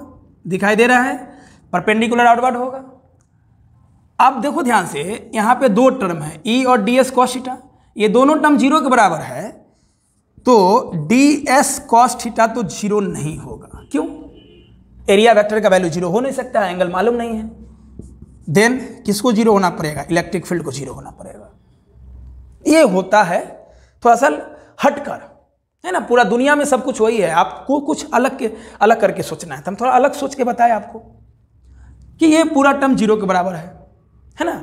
दिखाई दे रहा है, परपेंडिकुलर आउटवर्ड होगा। अब देखो ध्यान से, यहाँ पे 2 टर्म है, ई और डी एस कॉस थीटा, ये दोनों टर्म 0 के बराबर है, तो डी एस कॉस थीटा तो 0 नहीं होगा। क्यों? एरिया वेक्टर का वैल्यू 0 हो नहीं सकता, एंगल मालूम नहीं है। देन किसको 0 होना पड़ेगा, इलेक्ट्रिक फील्ड को 0 होना पड़ेगा। ये होता है थोड़ा सा हटकर, है ना। पूरा दुनिया में सब कुछ वही है, आपको कुछ अलग करके सोचना है। तो हम थोड़ा अलग सोच के बताएं आपको कि ये पूरा टर्म 0 के बराबर है ना।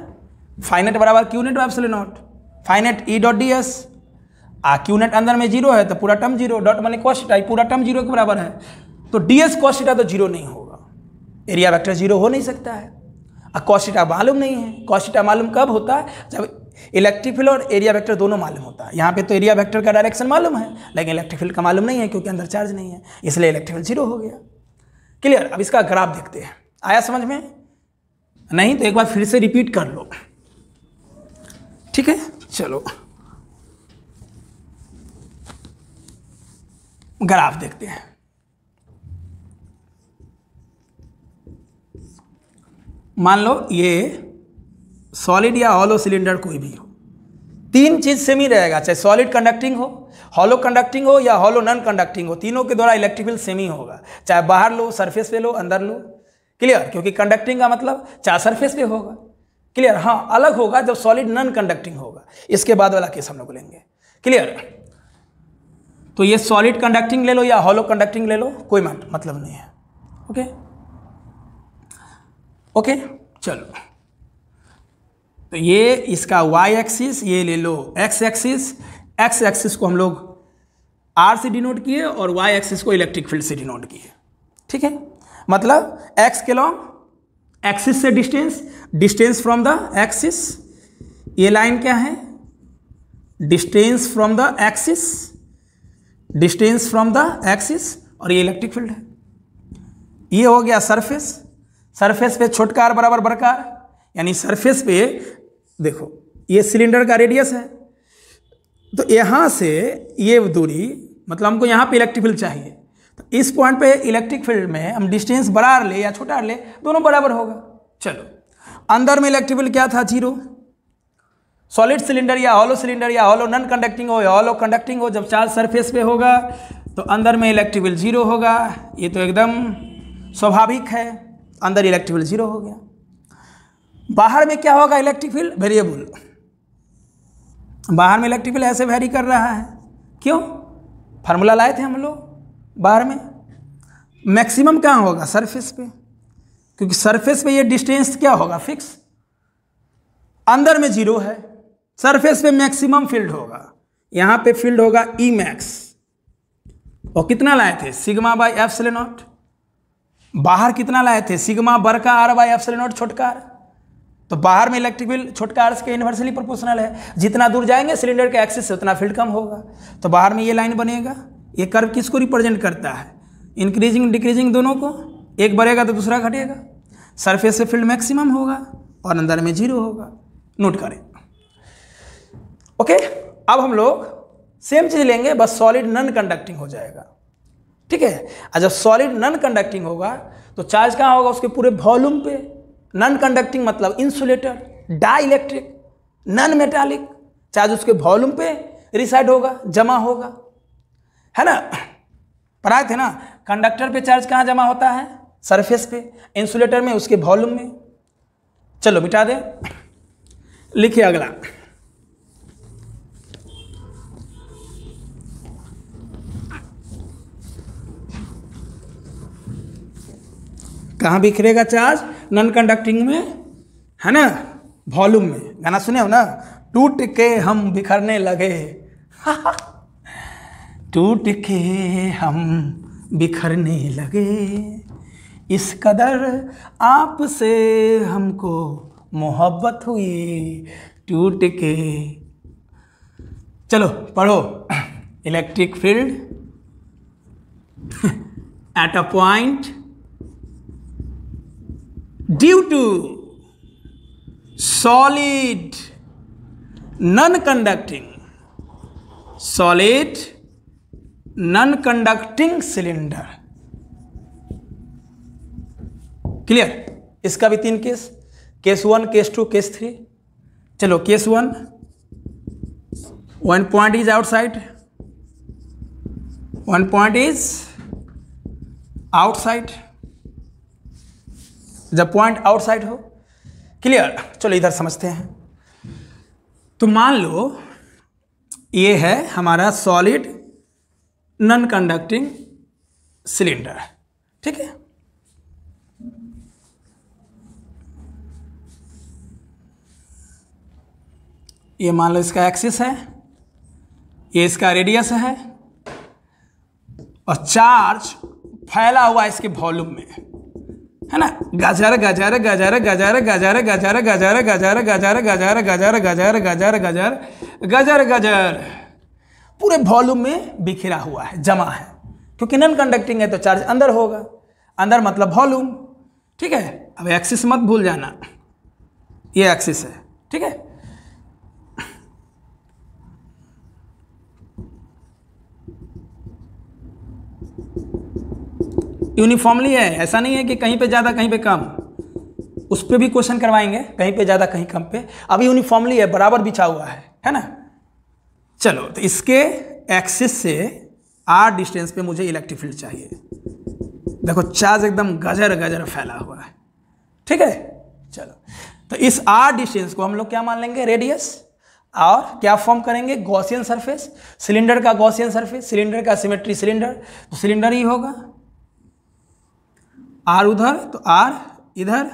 फाइनेट बराबर Q net epsilon nought, phi net E dot d s, q net अंदर में 0 है तो पूरा टर्म 0, डॉट माने कॉस थीटा, पूरा टर्म 0 के बराबर है, तो डी एस कॉस थीटा तो 0 नहीं होगा, एरिया वेक्टर 0 हो नहीं सकता है। कॉस थीटा मालूम नहीं है, कॉस थीटा मालूम कब होता है, जब इलेक्ट्रिक फील्ड और एरिया वेक्टर दोनों मालूम होता है। यहाँ पे तो एरिया वेक्टर का डायरेक्शन मालूम है लेकिन इलेक्ट्रिक फील्ड का मालूम नहीं है, क्योंकि अंदर चार्ज नहीं है, इसलिए इलेक्ट्रिक फील्ड 0 हो गया। क्लियर? अब इसका ग्राफ देखते हैं, आया समझ में? नहीं तो एक बार फिर से रिपीट कर लो, ठीक है। चलो ग्राफ देखते हैं। मान लो ये सॉलिड या हॉलो सिलेंडर कोई भी हो, 3 चीज सेम ही रहेगा, चाहे सॉलिड कंडक्टिंग हो, हॉलो कंडक्टिंग हो या हॉलो नॉन कंडक्टिंग हो, तीनों के द्वारा इलेक्ट्रिक फील्ड सेम ही होगा, चाहे बाहर लो, सरफेस पे लो, अंदर लो। क्लियर? क्योंकि कंडक्टिंग का मतलब चाहे सरफेस पे होगा। क्लियर? हाँ अलग होगा जब सॉलिड नॉन कंडक्टिंग होगा, इसके बाद वाला केस हम लोग लेंगे। क्लियर? तो ये सॉलिड कंडक्टिंग ले लो या हॉलो कंडक्टिंग ले लो, कोई मतलब नहीं है। ओके ओके चलो, तो ये इसका y एक्सिस, ये ले लो x एक्सिस, x एक्सिस को हम लोग r से डिनोट किए और y एक्सिस को इलेक्ट्रिक फील्ड से डिनोट किए। ठीक है, मतलब x के लॉन्ग एक्सिस से distance, distance from the axis, ये लाइन क्या है, distance from the axis, distance from the axis, और ये इलेक्ट्रिक फील्ड है। ये हो गया सरफेस, सरफेस पे छोटका r बराबर बड़का r, यानी सरफेस पे देखो ये सिलेंडर का रेडियस है, तो यहाँ से ये दूरी, मतलब हमको यहाँ पे इलेक्ट्रिक फील्ड चाहिए, तो इस पॉइंट पे इलेक्ट्रिक फील्ड में हम डिस्टेंस बड़ा r ले या छोटा r ले, दोनों बराबर होगा। चलो अंदर में इलेक्ट्रिक फील्ड क्या था, 0। सॉलिड सिलेंडर या हॉलो नॉन कंडक्टिंग हो या हॉलो कंडक्टिंग हो, जब चार्ज सरफेस पे होगा तो अंदर में इलेक्ट्रिक फील्ड 0 होगा। ये तो एकदम स्वाभाविक है, अंदर इलेक्ट्रिक फील्ड 0 हो गया। बाहर में क्या होगा, इलेक्ट्रिक फील्ड वेरिएबल। बाहर में इलेक्ट्रिक फील्ड ऐसे वेरी कर रहा है, क्यों? फार्मूला लाए थे हम लोग। बाहर में मैक्सिमम कहाँ होगा, सरफेस पे, क्योंकि सरफेस पे ये डिस्टेंस क्या होगा, फिक्स। अंदर में 0 है, सरफेस पे मैक्सिमम फील्ड होगा। यहां पे फील्ड होगा ई मैक्स, और कितना लाए थे, सिग्मा बाई एप्सिलॉन नॉट। बाहर कितना लाए थे, सिग्मा बड़का आर बाई एप्सिलॉन नॉट छोटका आर। तो बाहर में इलेक्ट्रिक फील्ड छोटका आर के इन्वर्सली प्रोपोर्शनल है। जितना दूर जाएंगे सिलेंडर के एक्सिस से उतना फील्ड कम होगा। तो बाहर में ये लाइन बनेगा। ये कर्व किसको रिप्रेजेंट करता है, इंक्रीजिंग डिक्रीजिंग दोनों को। एक बढ़ेगा तो दूसरा घटेगा। सरफेस से फील्ड मैक्सिमम होगा और अंदर में 0 होगा। नोट करें। ओके, अब हम लोग सेम चीज लेंगे, बस सॉलिड नॉन कंडक्टिंग हो जाएगा। ठीक है, और जब सॉलिड नॉन कंडक्टिंग होगा तो चार्ज कहाँ होगा, उसके पूरे वॉल्यूम पे। नॉन कंडक्टिंग मतलब insulator, dielectric, non metallic. Charge उसके वॉल्यूम पे रिसाइड होगा, जमा होगा, है ना। पढ़ाए थे ना, कंडक्टर पे चार्ज कहाँ जमा होता है, सरफेस पे। इंसुलेटर में उसके वॉल्यूम में। चलो मिटा दे, लिखिए अगला। कहाँ बिखरेगा चार्ज, नॉन कंडक्टिंग में, है ना, वॉल्यूम में। गाना सुने हो ना, टूट के हम बिखरने लगे टूट के हम बिखरने लगे, इस कदर आपसे हमको मोहब्बत हुई, टूट के। चलो पढ़ो। Electric field at a point due to solid non conducting cylinder. Clear? इसका भी 3 केस, केस 1, केस 2, केस 3। चलो case 1, one point is outside, one point is outside. जब पॉइंट आउटसाइड हो, क्लियर। चलो इधर समझते हैं। तो मान लो ये है हमारा सॉलिड नॉन कंडक्टिंग सिलेंडर, ठीक है। ये मान लो इसका एक्सिस है, ये इसका रेडियस है, और चार्ज फैला हुआ इसके वॉल्यूम में, है ना। गजर गजर गजर गजर गजर गजर गजर गजर गजर गजर गजर गजर गजर गजर गजर गजर पूरे वॉल्यूम में बिखरा हुआ है, जमा है। क्योंकि नॉन कंडक्टिंग है तो चार्ज अंदर होगा, अंदर मतलब वॉल्यूम, ठीक है। अब एक्सिस मत भूल जाना, ये एक्सिस है, ठीक है। यूनिफॉर्मली है, ऐसा नहीं है कि कहीं पे ज़्यादा कहीं पे कम। उस पर भी क्वेश्चन करवाएंगे, कहीं पे ज़्यादा कहीं कम पे। अब यूनिफॉर्मली है, बराबर बिछा हुआ है ना। चलो तो इसके एक्सिस से r डिस्टेंस पे मुझे इलेक्ट्रिक फील्ड चाहिए। देखो चार्ज एकदम गजर गजर फैला हुआ है, ठीक है। चलो तो इस r डिस्टेंस को हम लोग क्या मान लेंगे, रेडियस। और क्या फॉर्म करेंगे, गॉसियन सरफेस। सिलेंडर का गॉसियन सरफेस, सिलेंडर का सिमेट्री सिलेंडर, तो सिलेंडर ही होगा। R उधर तो R इधर,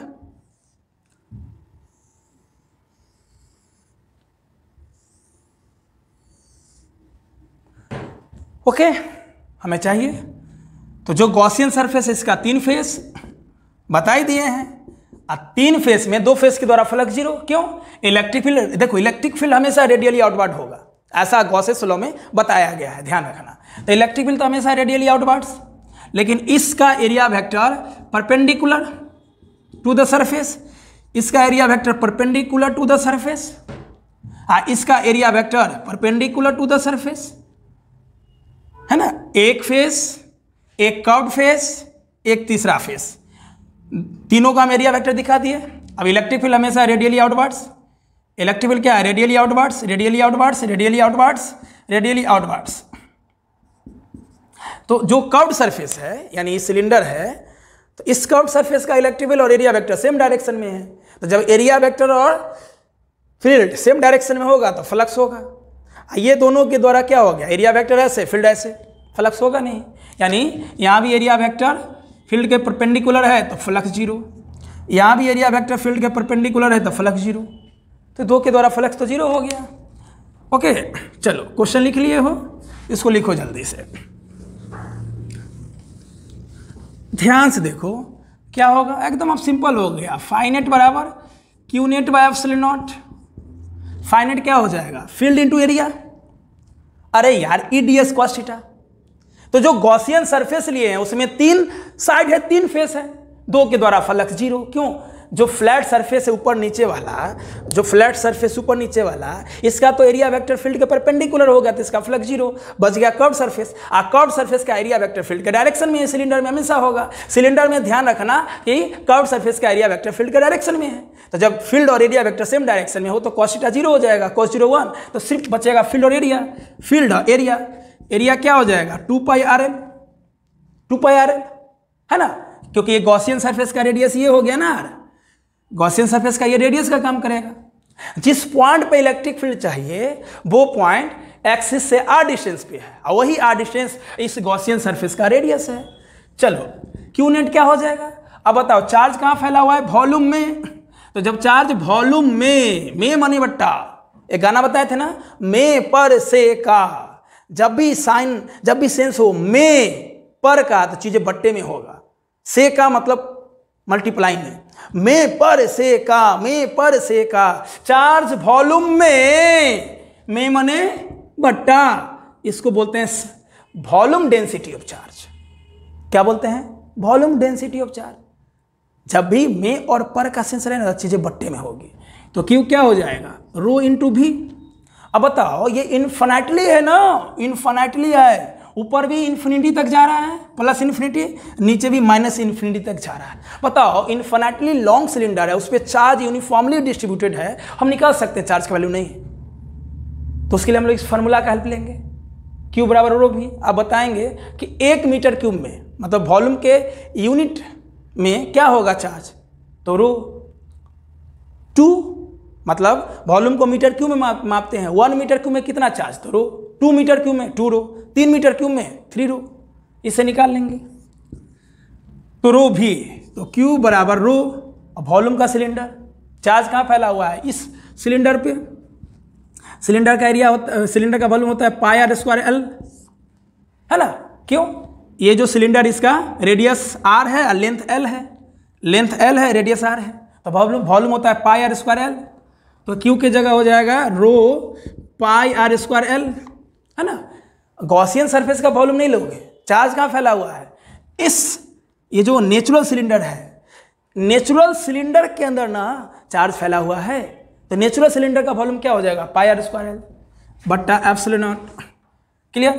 ओके। हमें चाहिए तो जो गॉसियन सरफेस है इसका 3 फेस बता ही दिए हैं। 3 फेस में 2 फेस के द्वारा फ्लक्स 0। क्यों? इलेक्ट्रिक फील्ड, देखो इलेक्ट्रिक फील्ड हमेशा रेडियली आउटवर्ड होगा, ऐसा गॉसेस लॉ में बताया गया है, ध्यान रखना। तो इलेक्ट्रिक फील्ड तो हमेशा रेडियली आउटवर्ड्स, लेकिन इसका area vector perpendicular to the surface, इसका area vector perpendicular to the surface, इसका area vector perpendicular to the surface, है ना। एक फेस, एक कर्व्ड फेस, एक तीसरा फेस, तीनों का हम एरिया वेक्टर दिखा दिए। अब इलेक्ट्रिक फील्ड हमेशा रेडियली आउटवर्ड्स, इलेक्ट्रिक फील्ड क्या है, radially outwards, radially outwards, radially outwards, radially outwards. तो जो कर्व्ड सरफेस है यानी सिलेंडर है, तो इस कर्व्ड सरफेस का इलेक्ट्रिक फील्ड और एरिया वेक्टर सेम डायरेक्शन में है। तो जब एरिया वेक्टर और फील्ड सेम डायरेक्शन में होगा तो फ्लक्स होगा। ये दोनों के द्वारा क्या हो गया, एरिया वेक्टर ऐसे, फील्ड ऐसे, फ्लक्स होगा नहीं। यानी यहाँ भी एरिया वेक्टर फील्ड के परपेंडिकुलर है तो फ्लक्स जीरो, यहाँ भी एरिया वेक्टर फील्ड के परपेंडिकुलर है तो फ्लक्स जीरो। तो दो के द्वारा फ्लक्स तो जीरो हो गया। ओके, चलो क्वेश्चन लिख लिए हो, इसको लिखो जल्दी से, ध्यान से देखो क्या होगा। एकदम अब सिंपल हो गया। फाइनेट बराबर Q net by epsilon nought. Phi net क्या हो जाएगा, फील्ड इनटू एरिया। अरे यार E d s cos theta. तो जो गॉसियन सरफेस लिए हैं उसमें 3 साइड है, 3 फेस है, 2 के द्वारा फ्लक्स जीरो। क्यों, जो फ्लैट सरफेस है ऊपर नीचे वाला, जो फ्लैट सरफेस ऊपर नीचे वाला, इसका तो एरिया वेक्टर फील्ड के परपेंडिकुलर हो गया तो इसका फ्लक्स जीरो। बच गया कर्व्ड सरफेस। कर्व्ड सरफेस का एरिया वेक्टर फील्ड के डायरेक्शन में है, सिलेंडर में हमेशा होगा। सिलेंडर में ध्यान रखना कि कर्व्ड सरफेस का एरिया वेक्टर फील्ड के डायरेक्शन में है। तो जब फील्ड और एरिया वेक्टर सेम डायरेक्शन में हो तो कॉस थीटा जीरो हो जाएगा, कॉस जीरो 1। तो सिर्फ बचेगा फील्ड और एरिया। फील्ड और एरिया, एरिया क्या हो जाएगा 2πrl, 2πrl है ना, क्योंकि ये गॉसियन सरफेस का रेडियस ये हो गया ना यार, गॉसियन सरफेस का ये रेडियस का काम करेगा। जिस पॉइंट पे इलेक्ट्रिक फील्ड चाहिए वो पॉइंट एक्सिस से r डिस्टेंस पे है और वही r डिस्टेंस इस गॉसियन सरफेस का रेडियस है। चलो क्यू नेट क्या हो जाएगा। अब बताओ चार्ज कहाँ फैला हुआ है, वॉल्यूम में। तो जब चार्ज वॉल्यूम में मनी बट्टा, एक गाना बताए थे ना, में पर से का, जब भी सेंस हो में पर का तो चीजें बट्टे में होगा। से का मतलब मल्टीप्लाई में पर से का, में पर से का, चार्ज वॉल्यूम में मने बट्टा, इसको बोलते हैं वॉल्यूम डेंसिटी ऑफ चार्ज। क्या बोलते हैं, वॉल्यूम डेंसिटी ऑफ चार्ज। जब भी में और पर का सेंस रहेगा चीजें बट्टे में होगी। तो क्यू क्या हो जाएगा, रो इंटू भी। अब बताओ ये इन्फिनिटली है ना, इन्फिनिटली है, ऊपर भी इन्फिनिटी तक जा रहा है प्लस इन्फिनिटी, नीचे भी माइनस इन्फिनिटी तक जा रहा है। बताओ इन्फिनिटली लॉन्ग सिलेंडर है, उस पर चार्ज यूनिफॉर्मली डिस्ट्रीब्यूटेड है, हम निकाल सकते हैं चार्ज का वैल्यू नहीं है तो उसके लिए हम लोग इस फार्मूला का हेल्प लेंगे, क्यू बराबर रो भी। आप बताएंगे कि 1 मीटर क्यूब में मतलब वॉल्यूम के यूनिट में क्या होगा चार्ज, तो रो 2, मतलब वॉल्यूम को मीटर क्यूब में मापते हैं। 1 मीटर क्यूब में कितना चार्ज, तो रो। 2 मीटर क्यूब में 2 रो, 3 मीटर क्यूब में 3 रो, इसे निकाल लेंगे। तो रो भी, तो क्यू बराबर रो, वॉल्यूम का सिलेंडर, चार्ज कहाँ फैला हुआ है, इस सिलेंडर पे। सिलेंडर का एरिया होता, सिलेंडर का वॉल्यूम होता है πr²l, है ना। क्यों, ये जो सिलेंडर इसका रेडियस r है और लेंथ l है, लेंथ l है रेडियस r है, तो वॉल्यूम होता है πr²l। तो क्यू की जगह हो जाएगा रो πr²l, है ना। गॉसियन सरफेस का वॉल्यूम नहीं लोगे, चार्ज कहाँ फैला हुआ है, ये जो नेचुरल सिलेंडर है, नेचुरल सिलेंडर के अंदर ना चार्ज फैला हुआ है, तो नेचुरल सिलेंडर का वॉल्यूम क्या हो जाएगा πr² बट्टा एप्सिलॉन नॉट। क्लियर।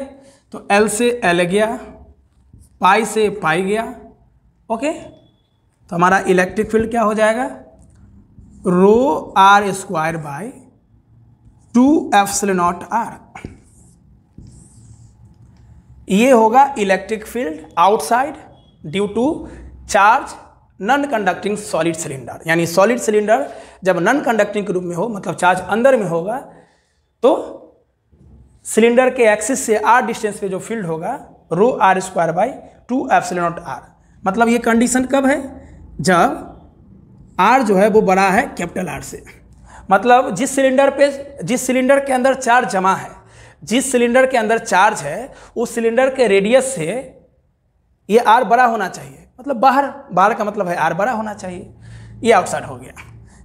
तो L से L गया, पाई से पाई गया। ओके, तो हमारा इलेक्ट्रिक फील्ड क्या हो जाएगा, rho r² by 2 epsilon nought r। ये होगा electric field outside due to charge non conducting solid cylinder. यानी सॉलिड सिलेंडर जब नॉन कंडक्टिंग के रूप में हो, मतलब चार्ज अंदर में होगा, तो सिलेंडर के एक्सिस से r डिस्टेंस पे जो फील्ड होगा रो r² by 2 epsilon nought r। मतलब ये कंडीशन कब है, जब r जो है वो बड़ा है कैपिटल R से। मतलब जिस सिलेंडर के अंदर चार्ज जमा है, जिस सिलेंडर के अंदर चार्ज है, उस सिलेंडर के रेडियस से ये r बड़ा होना चाहिए, मतलब बाहर का मतलब है r बड़ा होना चाहिए। ये आउटसाइड हो गया।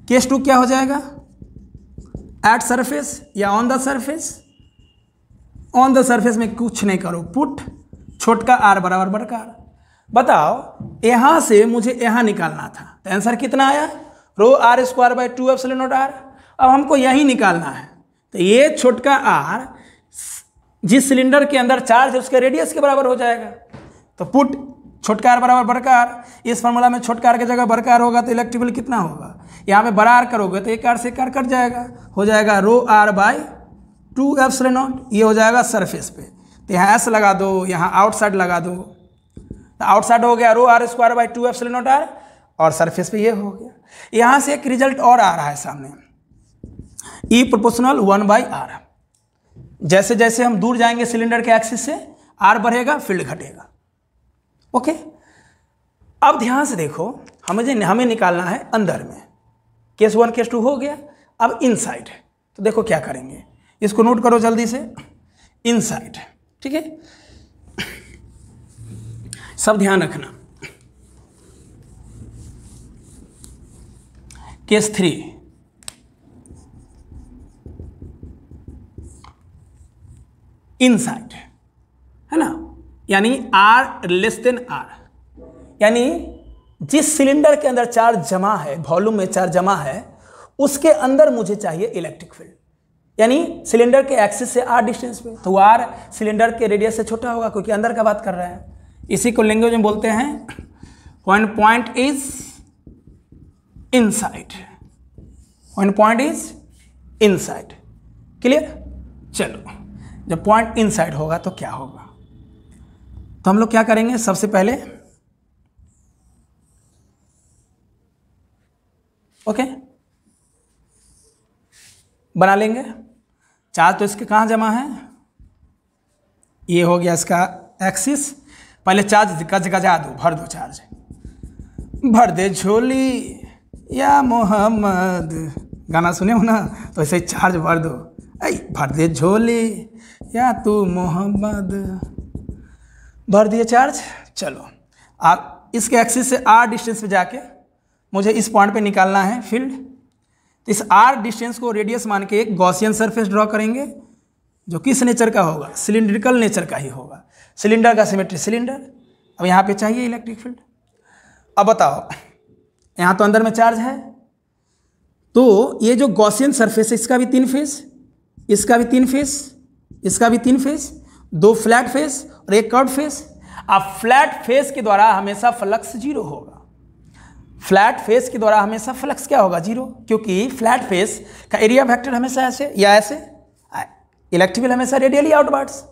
केस 2 क्या हो जाएगा, एट सरफेस या on the surface. On the surface में कुछ नहीं करो, पुट छोटका r बराबर बड़का r। बताओ यहां से मुझे यहां निकालना था, तो आंसर कितना आया, रो r² by 2 epsilon nought r। अब हमको यही निकालना है, तो ये छोटका r जिस सिलेंडर के अंदर चार्ज है उसके रेडियस के बराबर हो जाएगा। तो पुट छोटका आर बराबर बड़का आर, इस फार्मूला में छोटका आर की जगह बड़का आर होगा तो इलेक्ट्रिक फील्ड कितना होगा, यहाँ पे बड़ा आर करोगे तो एक आर से एक आर कट जाएगा, हो जाएगा rho R by 2 epsilon not, ये हो जाएगा सरफेस पे। तो यहाँ एस लगा दो, यहाँ आउटसाइड लगा दो, तो आउटसाइड हो गया rho R square by 2 epsilon not R, और सरफेस पे ये हो गया। यहाँ से एक रिजल्ट और आ रहा है सामने, ई प्रोपोर्शनल 1/r। जैसे जैसे हम दूर जाएंगे सिलेंडर के एक्सिस से आर बढ़ेगा, फील्ड घटेगा। ओके, अब ध्यान से देखो, हमें निकालना है अंदर में। केस 1 केस 2 हो गया, अब इनसाइड। तो देखो क्या करेंगे, इसको नोट करो जल्दी से, इनसाइड, ठीक है, सब ध्यान रखना। केस 3, इनसाइड, है ना, यानी आर लेस देन आर, यानी जिस सिलेंडर के अंदर चार्ज जमा है, वॉल्यूम में चार्ज जमा है, उसके अंदर मुझे चाहिए इलेक्ट्रिक फील्ड, यानी सिलेंडर के एक्सिस से आर डिस्टेंस पे, तो आर सिलेंडर के रेडियस से छोटा होगा क्योंकि अंदर का बात कर रहा है। इसी को लैंग्वेज में बोलते हैं when point is inside, when point is inside. Clear? चलो, जब पॉइंट इनसाइड होगा तो क्या होगा, तो हम लोग क्या करेंगे, सबसे पहले ओके बना लेंगे। चार्ज तो इसके कहाँ जमा है, ये हो गया इसका एक्सिस। पहले चार्ज गजा दो, भर दो चार्ज, भर दे झोली या मोहम्मद, गाना सुने हो ना, तो ऐसे चार्ज भर दो, ऐ भर दे झोली या तू मोहम्मद, भर दिए चार्ज। चलो, आप इसके एक्सिस से आर डिस्टेंस पे जाके मुझे इस पॉइंट पे निकालना है फील्ड। तो इस आर डिस्टेंस को रेडियस मान के एक गॉसियन सरफेस ड्रॉ करेंगे, जो किस नेचर का होगा, सिलिंड्रिकल नेचर का ही होगा, सिलेंडर का सिमेट्री सिलेंडर। अब यहाँ पे चाहिए इलेक्ट्रिक फील्ड। अब बताओ, यहाँ तो अंदर में चार्ज है, तो ये जो गॉसियन सरफेस है इसका भी 3 फेस, इसका भी 3 फेस, इसका भी 3 फेस, 2 फ्लैट फेस और एक कर्व्ड फेस। अब फ्लैट फेस के द्वारा हमेशा फ्लक्स 0 होगा, फ्लैट फेस के द्वारा हमेशा फ्लक्स क्या होगा, 0, क्योंकि फ्लैट फेस का एरिया वेक्टर हमेशा ऐसे या ऐसे, इलेक्ट्रिक फील्ड हमेशा रेडियली आउटवर्ड्स।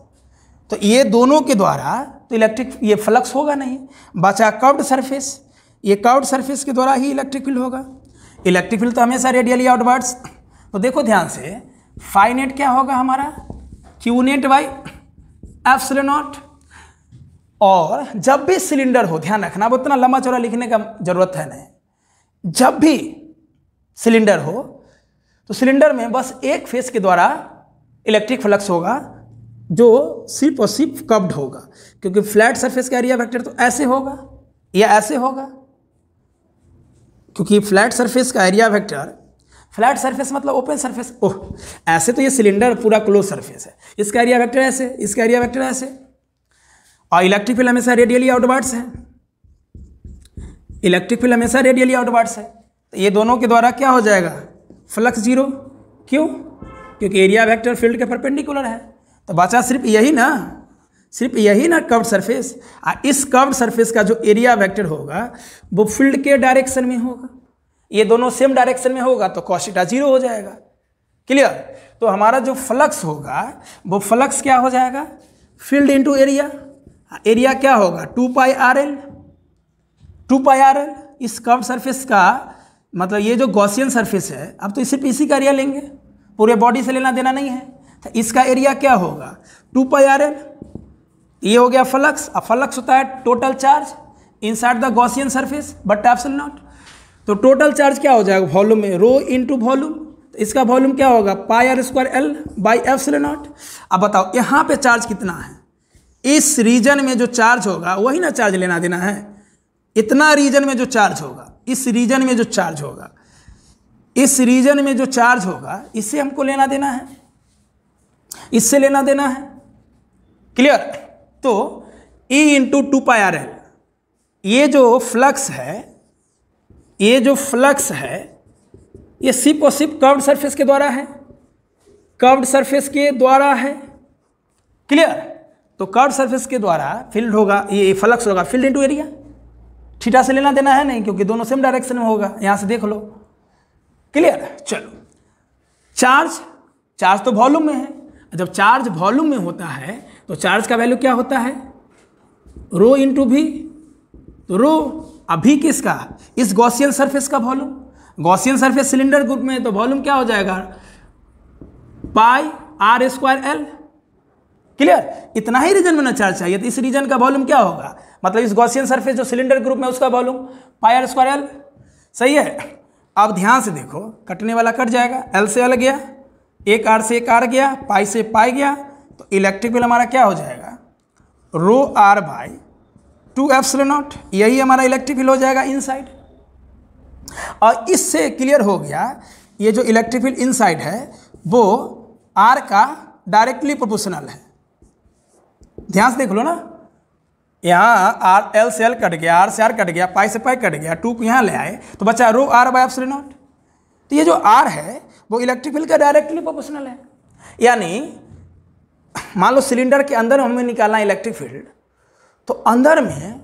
तो ये दोनों के द्वारा तो इलेक्ट्रिक ये फ्लक्स होगा नहीं, बचा कर्व्ड सरफेस, ये कर्व्ड सरफेस के द्वारा ही इलेक्ट्रिक फील्ड होगा। इलेक्ट्रिक फील्ड तो हमेशा रेडियली आउटवर्ड्स। तो देखो ध्यान से, फाई नेट क्या होगा हमारा, Q net by epsilon not. और जब भी सिलेंडर हो, ध्यान रखना, अब उतना लंबा चौड़ा लिखने का जरूरत है नहीं, जब भी सिलेंडर हो तो सिलेंडर में बस एक फेस के द्वारा इलेक्ट्रिक फ्लक्स होगा, जो सिर्फ और सिर्फ कर्व्ड होगा, क्योंकि फ्लैट सरफेस का एरिया वेक्टर तो ऐसे होगा या ऐसे होगा, क्योंकि फ्लैट सरफेस का एरिया वेक्टर, फ्लैट सरफेस मतलब ओपन सरफेस, ओह ऐसे तो ये सिलेंडर पूरा क्लोज सरफेस है, इसका एरिया वेक्टर ऐसे, इसका एरिया वेक्टर ऐसे, और इलेक्ट्रिक फील्ड हमेशा रेडियली आउटवर्ड्स है, इलेक्ट्रिक फील्ड हमेशा रेडियली आउटवर्ड्स है। तो ये दोनों के द्वारा क्या हो जाएगा, फ्लक्स 0, क्यों, क्योंकि एरिया वेक्टर फील्ड के परपेंडिकुलर है। तो बचा सिर्फ यही ना, सिर्फ यही ना कर्व्ड सरफेस। इस कर्व्ड सरफेस का जो एरिया वेक्टर होगा वो फील्ड के डायरेक्शन में होगा, ये दोनों सेम डायरेक्शन में होगा, तो cos थीटा 0 हो जाएगा। क्लियर? तो हमारा जो फ्लक्स होगा वो फ्लक्स क्या हो जाएगा, फील्ड इंटू एरिया। एरिया क्या होगा, 2πrl, 2πrl। इस कर्व्ड सरफेस का मतलब ये जो गॉसियन सरफेस है, अब तो सिर्फ इसी का एरिया लेंगे, पूरे बॉडी से लेना देना नहीं है, तो इसका एरिया क्या होगा, 2πrl। ये हो गया फ्लक्स। अब फ्लक्स होता है total charge inside the Gaussian surface but epsilon not. तो टोटल चार्ज क्या हो जाएगा, वॉल्यूम में रो इंटू वॉल्यूम, तो इसका वॉल्यूम क्या होगा, πr² बाई एप्सिलॉन नॉट। अब बताओ यहाँ पे चार्ज कितना है, इस रीजन में जो चार्ज होगा वही ना चार्ज लेना देना है, इतना रीजन में जो चार्ज होगा, इस रीजन में जो चार्ज होगा, इस रीजन में जो चार्ज होगा, इससे हमको लेना देना है, इससे लेना देना है। क्लियर? तो E इंटू 2πrl, ये जो फ्लक्स है, ये जो फ्लक्स है, ये सिर्फ और सिर्फ कर्व्ड सरफेस के द्वारा है, कर्व्ड सरफेस के द्वारा है। क्लियर? तो कर्व सरफेस के द्वारा फील्ड होगा, ये फ्लक्स होगा फील्ड इनटू एरिया। थीटा से लेना देना है नहीं, क्योंकि दोनों सेम डायरेक्शन में होगा, यहाँ से देख लो। क्लियर? चलो, चार्ज तो वॉल्यूम में है। जब चार्ज वॉल्यूम में होता है तो चार्ज का वैल्यू क्या होता है? रो इंटू भी। तो रो अभी किसका? इस गॉसियन सरफेस का volume. Gaussian surface cylinder group में, तो वॉल्यूम क्या हो जाएगा? पाई आर स्क्वायर एल। क्लियर? इतना ही रीजन में ना चार्ज चाहिए, तो इस रीजन का वॉल्यूम क्या होगा? मतलब इस गॉसियन सरफेस जो सिलेंडर ग्रुप में उसका volume pi r square l. सही है? अब ध्यान से देखो, कटने वाला कट जाएगा, एल से एल गया, एक आर से एक आर गया, पाई से पाई गया, तो इलेक्ट्रिक फील्ड हमारा क्या हो जाएगा? Rho R by 2 epsilon not. यही हमारा इलेक्ट्रिक फील्ड हो जाएगा इनसाइड। और इससे क्लियर हो गया, ये जो इलेक्ट्रिक फील्ड इनसाइड है वो आर का डायरेक्टली प्रोपोर्शनल है। ध्यान से देख लो ना, यहाँ आर एल से एल कट गया, आर से आर कट गया, पाई से पाई कट गया, 2 को यहाँ ले आए तो बचा रो आर बाई एप्सिलॉन नॉट। तो ये जो आर है वो इलेक्ट्रिक फील्ड का डायरेक्टली प्रोपोर्शनल है। यानी मान लो सिलेंडर के अंदर हमें निकालना है इलेक्ट्रिक फील्ड, तो अंदर में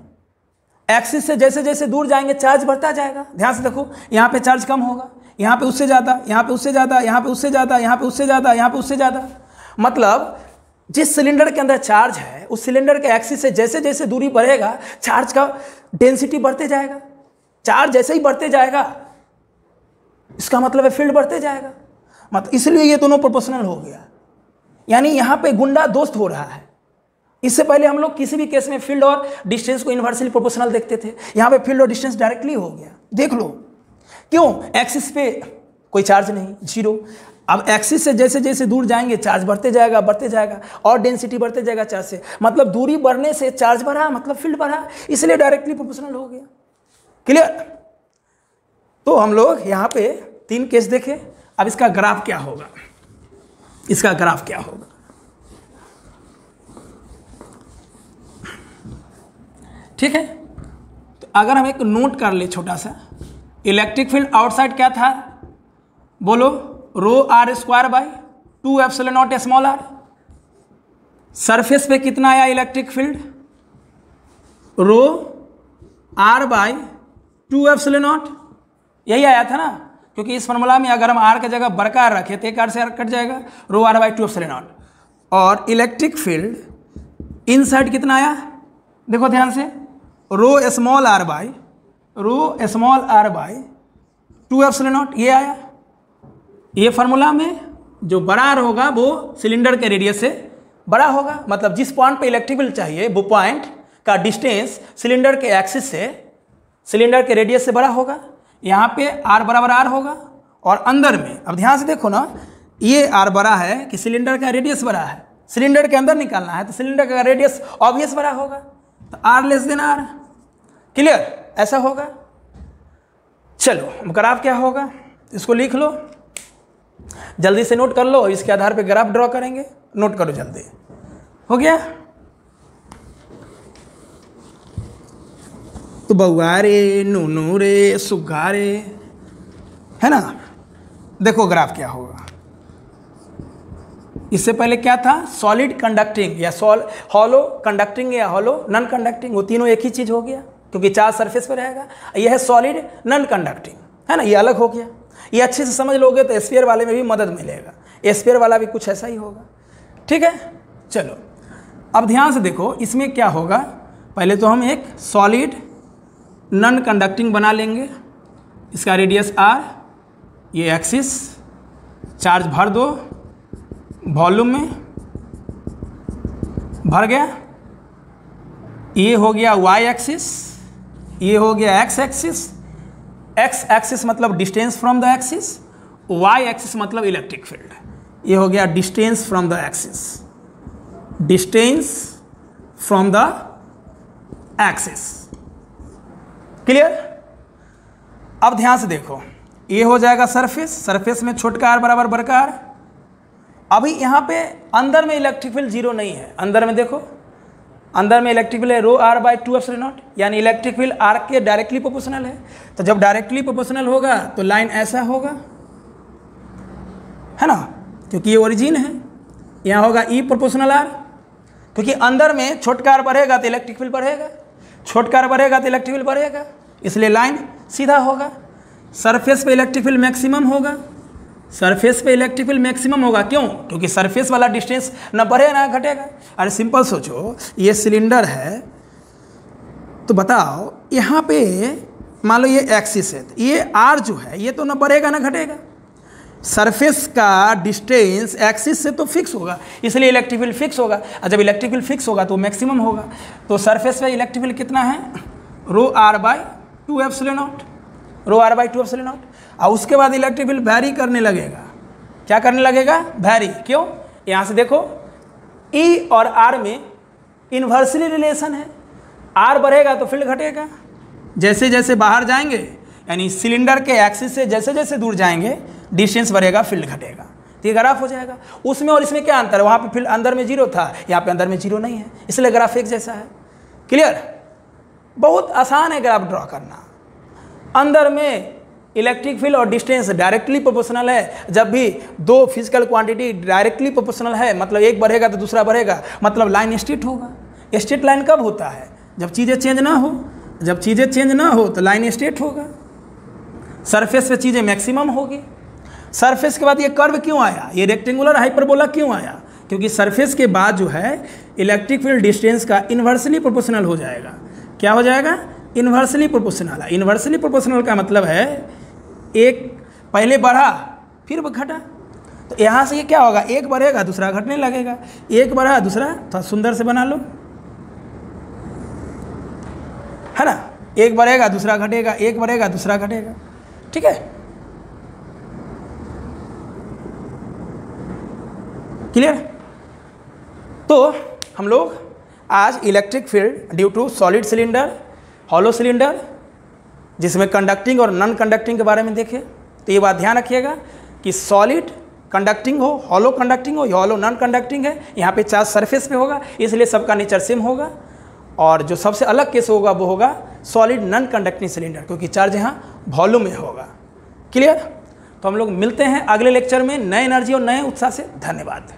एक्सिस से जैसे जैसे दूर जाएंगे चार्ज बढ़ता जाएगा। ध्यान से देखो, यहाँ पे चार्ज कम होगा, यहाँ पे उससे ज़्यादा, यहाँ पे उससे ज़्यादा, यहाँ पे उससे ज़्यादा, यहाँ पे उससे ज़्यादा, यहाँ पे उससे ज़्यादा। मतलब जिस सिलेंडर के अंदर चार्ज है उस सिलेंडर के एक्सिस से जैसे जैसे दूरी बढ़ेगा चार्ज का डेंसिटी बढ़ते जाएगा। चार्ज जैसे ही बढ़ते जाएगा इसका मतलब है फील्ड बढ़ते जाएगा। मतलब इसलिए ये दोनों प्रोपोर्शनल हो गया। यानी यहाँ पे गुंडा दोस्त हो रहा है। इससे पहले हम लोग किसी भी केस में फील्ड और डिस्टेंस को इन्वर्सली प्रोपोर्शनल देखते थे, यहाँ पे फील्ड और डिस्टेंस डायरेक्टली हो गया। देख लो क्यों? एक्सिस पे कोई चार्ज नहीं, जीरो। अब एक्सिस से जैसे जैसे दूर जाएंगे चार्ज बढ़ते जाएगा और डेंसिटी बढ़ते जाएगा चार्ज से। मतलब दूरी बढ़ने से चार्ज बढ़ा, मतलब फील्ड बढ़ा, इसलिए डायरेक्टली प्रोपोर्शनल हो गया। क्लियर? तो हम लोग यहाँ पे 3 केस देखे। अब इसका ग्राफ क्या होगा? इसका ग्राफ क्या होगा? ठीक है, तो अगर हम एक नोट कर ले छोटा सा, इलेक्ट्रिक फील्ड आउटसाइड क्या था? बोलो, rho R square by 2 epsilon not small R. सरफेस पे कितना आया electric field? Rho R by 2 epsilon not. यही आया था ना, क्योंकि इस फॉर्मूला में अगर हम आर की जगह बरकरार रखें तो एक आर से आर कट जाएगा, rho R by 2 epsilon not. और इलेक्ट्रिक फील्ड इनसाइड कितना आया? देखो ध्यान से, rho small R by 2 epsilon not, ये आया। ये फार्मूला में जो बड़ा आर होगा वो सिलेंडर के रेडियस से बड़ा होगा। मतलब जिस पॉइंट पे इलेक्ट्रिक फील्ड चाहिए वो पॉइंट का डिस्टेंस सिलेंडर के एक्सिस से सिलेंडर के रेडियस से बड़ा होगा। यहाँ पे आर बराबर आर होगा। और अंदर में अब ध्यान से देखो ना, ये आर बड़ा है कि सिलेंडर का रेडियस बड़ा है। सिलेंडर के अंदर निकालना है तो सिलेंडर का रेडियस ऑब्वियस बड़ा होगा, तो r less than r. Clear? ऐसा होगा। चलो ग्राफ क्या होगा इसको लिख लो, जल्दी से नोट कर लो। इसके आधार पे ग्राफ ड्रॉ करेंगे, नोट करो जल्दी। हो गया? तो बउआ रे, नूनू रे, सुग्गा रे, है ना। देखो ग्राफ क्या होगा। इससे पहले क्या था? सॉलिड कंडक्टिंग या हॉलो कंडक्टिंग या हॉलो नॉन कंडक्टिंग, वो तीनों एक ही चीज हो गया क्योंकि चार्ज सरफेस पर रहेगा। यह है सॉलिड नॉन कंडक्टिंग, है ना, ये अलग हो गया। ये अच्छे से समझ लोगे तो स्फीयर वाले में भी मदद मिलेगा। स्फीयर वाला भी कुछ ऐसा ही होगा। ठीक है, चलो अब ध्यान से देखो इसमें क्या होगा। पहले तो हम एक सॉलिड नॉन कंडक्टिंग बना लेंगे। इसका रेडियस आर, ये एक्सिस, चार्ज भर दो, वॉल्यूम में भर गया। ये हो गया वाई एक्सिस, ये हो गया एक्स एक्सिस। एक्स एक्सिस मतलब distance from the axis, y axis मतलब इलेक्ट्रिक फील्ड। ये हो गया distance from the axis, distance from the axis. Clear? अब ध्यान से देखो, ये हो जाएगा सरफेस, सरफेस में छोटका आर बराबर बड़का आर। अभी यहाँ पे अंदर में इलेक्ट्रिक फील्ड जीरो नहीं है। अंदर में देखो, अंदर में इलेक्ट्रिक फील्ड है rho R by 2 epsilon not, यानी इलेक्ट्रिक फील्ड आर के डायरेक्टली प्रोपोर्शनल है। तो जब डायरेक्टली प्रोपोर्शनल होगा तो लाइन ऐसा होगा, है ना, क्योंकि ये ओरिजिन है। यहाँ होगा ई प्रोपोर्शनल आर, क्योंकि अंदर में छोटका आर बढ़ेगा तो इलेक्ट्रिक फील्ड बढ़ेगा, छोटका आर बढ़ेगा तो इलेक्ट्रिक फील्ड बढ़ेगा, इसलिए लाइन सीधा होगा। सरफेस पे इलेक्ट्रिक फील्ड मैक्सिमम होगा, सरफेस पे इलेक्ट्रिक फील्ड मैक्सिमम होगा। क्यों? क्योंकि सरफेस वाला डिस्टेंस ना बढ़ेगा ना घटेगा। अरे सिंपल सोचो, ये सिलेंडर है तो बताओ यहाँ पे मान लो ये एक्सिस है, तो ये आर जो है ये तो ना बढ़ेगा ना घटेगा। सरफेस का डिस्टेंस एक्सिस से तो फिक्स होगा, इसलिए इलेक्ट्रिक फील्ड फिक्स होगा, और जब इलेक्ट्रिक फील्ड फिक्स होगा तो मैक्सिमम होगा। तो सरफेस पे इलेक्ट्रिक फील्ड कितना है? Rho R by 2 epsilon not, rho R by 2 epsilon not. और उसके बाद इलेक्ट्रिक फील्ड वैरी करने लगेगा। क्या करने लगेगा? वैरी। क्यों? यहाँ से देखो ई और आर में इन्वर्सली रिलेशन है, आर बढ़ेगा तो फील्ड घटेगा। जैसे जैसे बाहर जाएंगे, यानी सिलेंडर के एक्सिस से जैसे जैसे दूर जाएंगे डिस्टेंस बढ़ेगा, फील्ड घटेगा, तो ये ग्राफ हो जाएगा। उसमें और इसमें क्या अंतर है? वहाँ पे फील्ड अंदर में 0 था, यहाँ पे अंदर में 0 नहीं है, इसलिए ग्राफ एक जैसा है। क्लियर? बहुत आसान है ग्राफ ड्रॉ करना। अंदर में इलेक्ट्रिक फील्ड और डिस्टेंस डायरेक्टली प्रोपोर्शनल है। जब भी दो फिजिकल क्वांटिटी डायरेक्टली प्रोपोर्शनल है, मतलब एक बढ़ेगा तो दूसरा बढ़ेगा, मतलब लाइन स्ट्रेट होगा। स्ट्रेट लाइन कब होता है? जब चीज़ें चेंज ना हो। जब चीज़ें चेंज ना हो तो लाइन स्ट्रेट होगा। सरफेस पे चीज़ें मैक्सिमम होगी। सरफेस के बाद ये कर्व क्यों आया? ये रेक्टेंगुलर हाइपरबोला क्यों आया? क्योंकि सरफेस के बाद जो है इलेक्ट्रिक फील्ड डिस्टेंस का इन्वर्सली प्रोपोर्शनल हो जाएगा। क्या हो जाएगा? इन्वर्सली प्रोपोर्शनल है। इन्वर्सली प्रोपोर्शनल का मतलब है एक पहले बढ़ा फिर घटा। तो यहाँ से ये क्या होगा? एक बढ़ेगा दूसरा घटने लगेगा, एक बढ़ा दूसरा, थोड़ा सुंदर से बना लो, है ना? एक बढ़ेगा दूसरा घटेगा, एक बढ़ेगा दूसरा घटेगा। ठीक है? क्लियर? तो हम लोग आज electric field due to solid cylinder, hollow cylinder, जिसमें कंडक्टिंग और नॉन कंडक्टिंग के बारे में देखें। तो ये बात ध्यान रखिएगा कि सॉलिड कंडक्टिंग हो, हॉलो कंडक्टिंग हो, या हॉलो नॉन कंडक्टिंग है, यहाँ पे चार्ज सरफेस पे होगा, इसलिए सबका नेचर सेम होगा। और जो सबसे अलग केस होगा वो होगा सॉलिड नॉन कंडक्टिंग सिलेंडर, क्योंकि चार्ज यहाँ वॉल्यूम में होगा। क्लियर? तो हम लोग मिलते हैं अगले लेक्चर में नए एनर्जी और नए उत्साह से। धन्यवाद।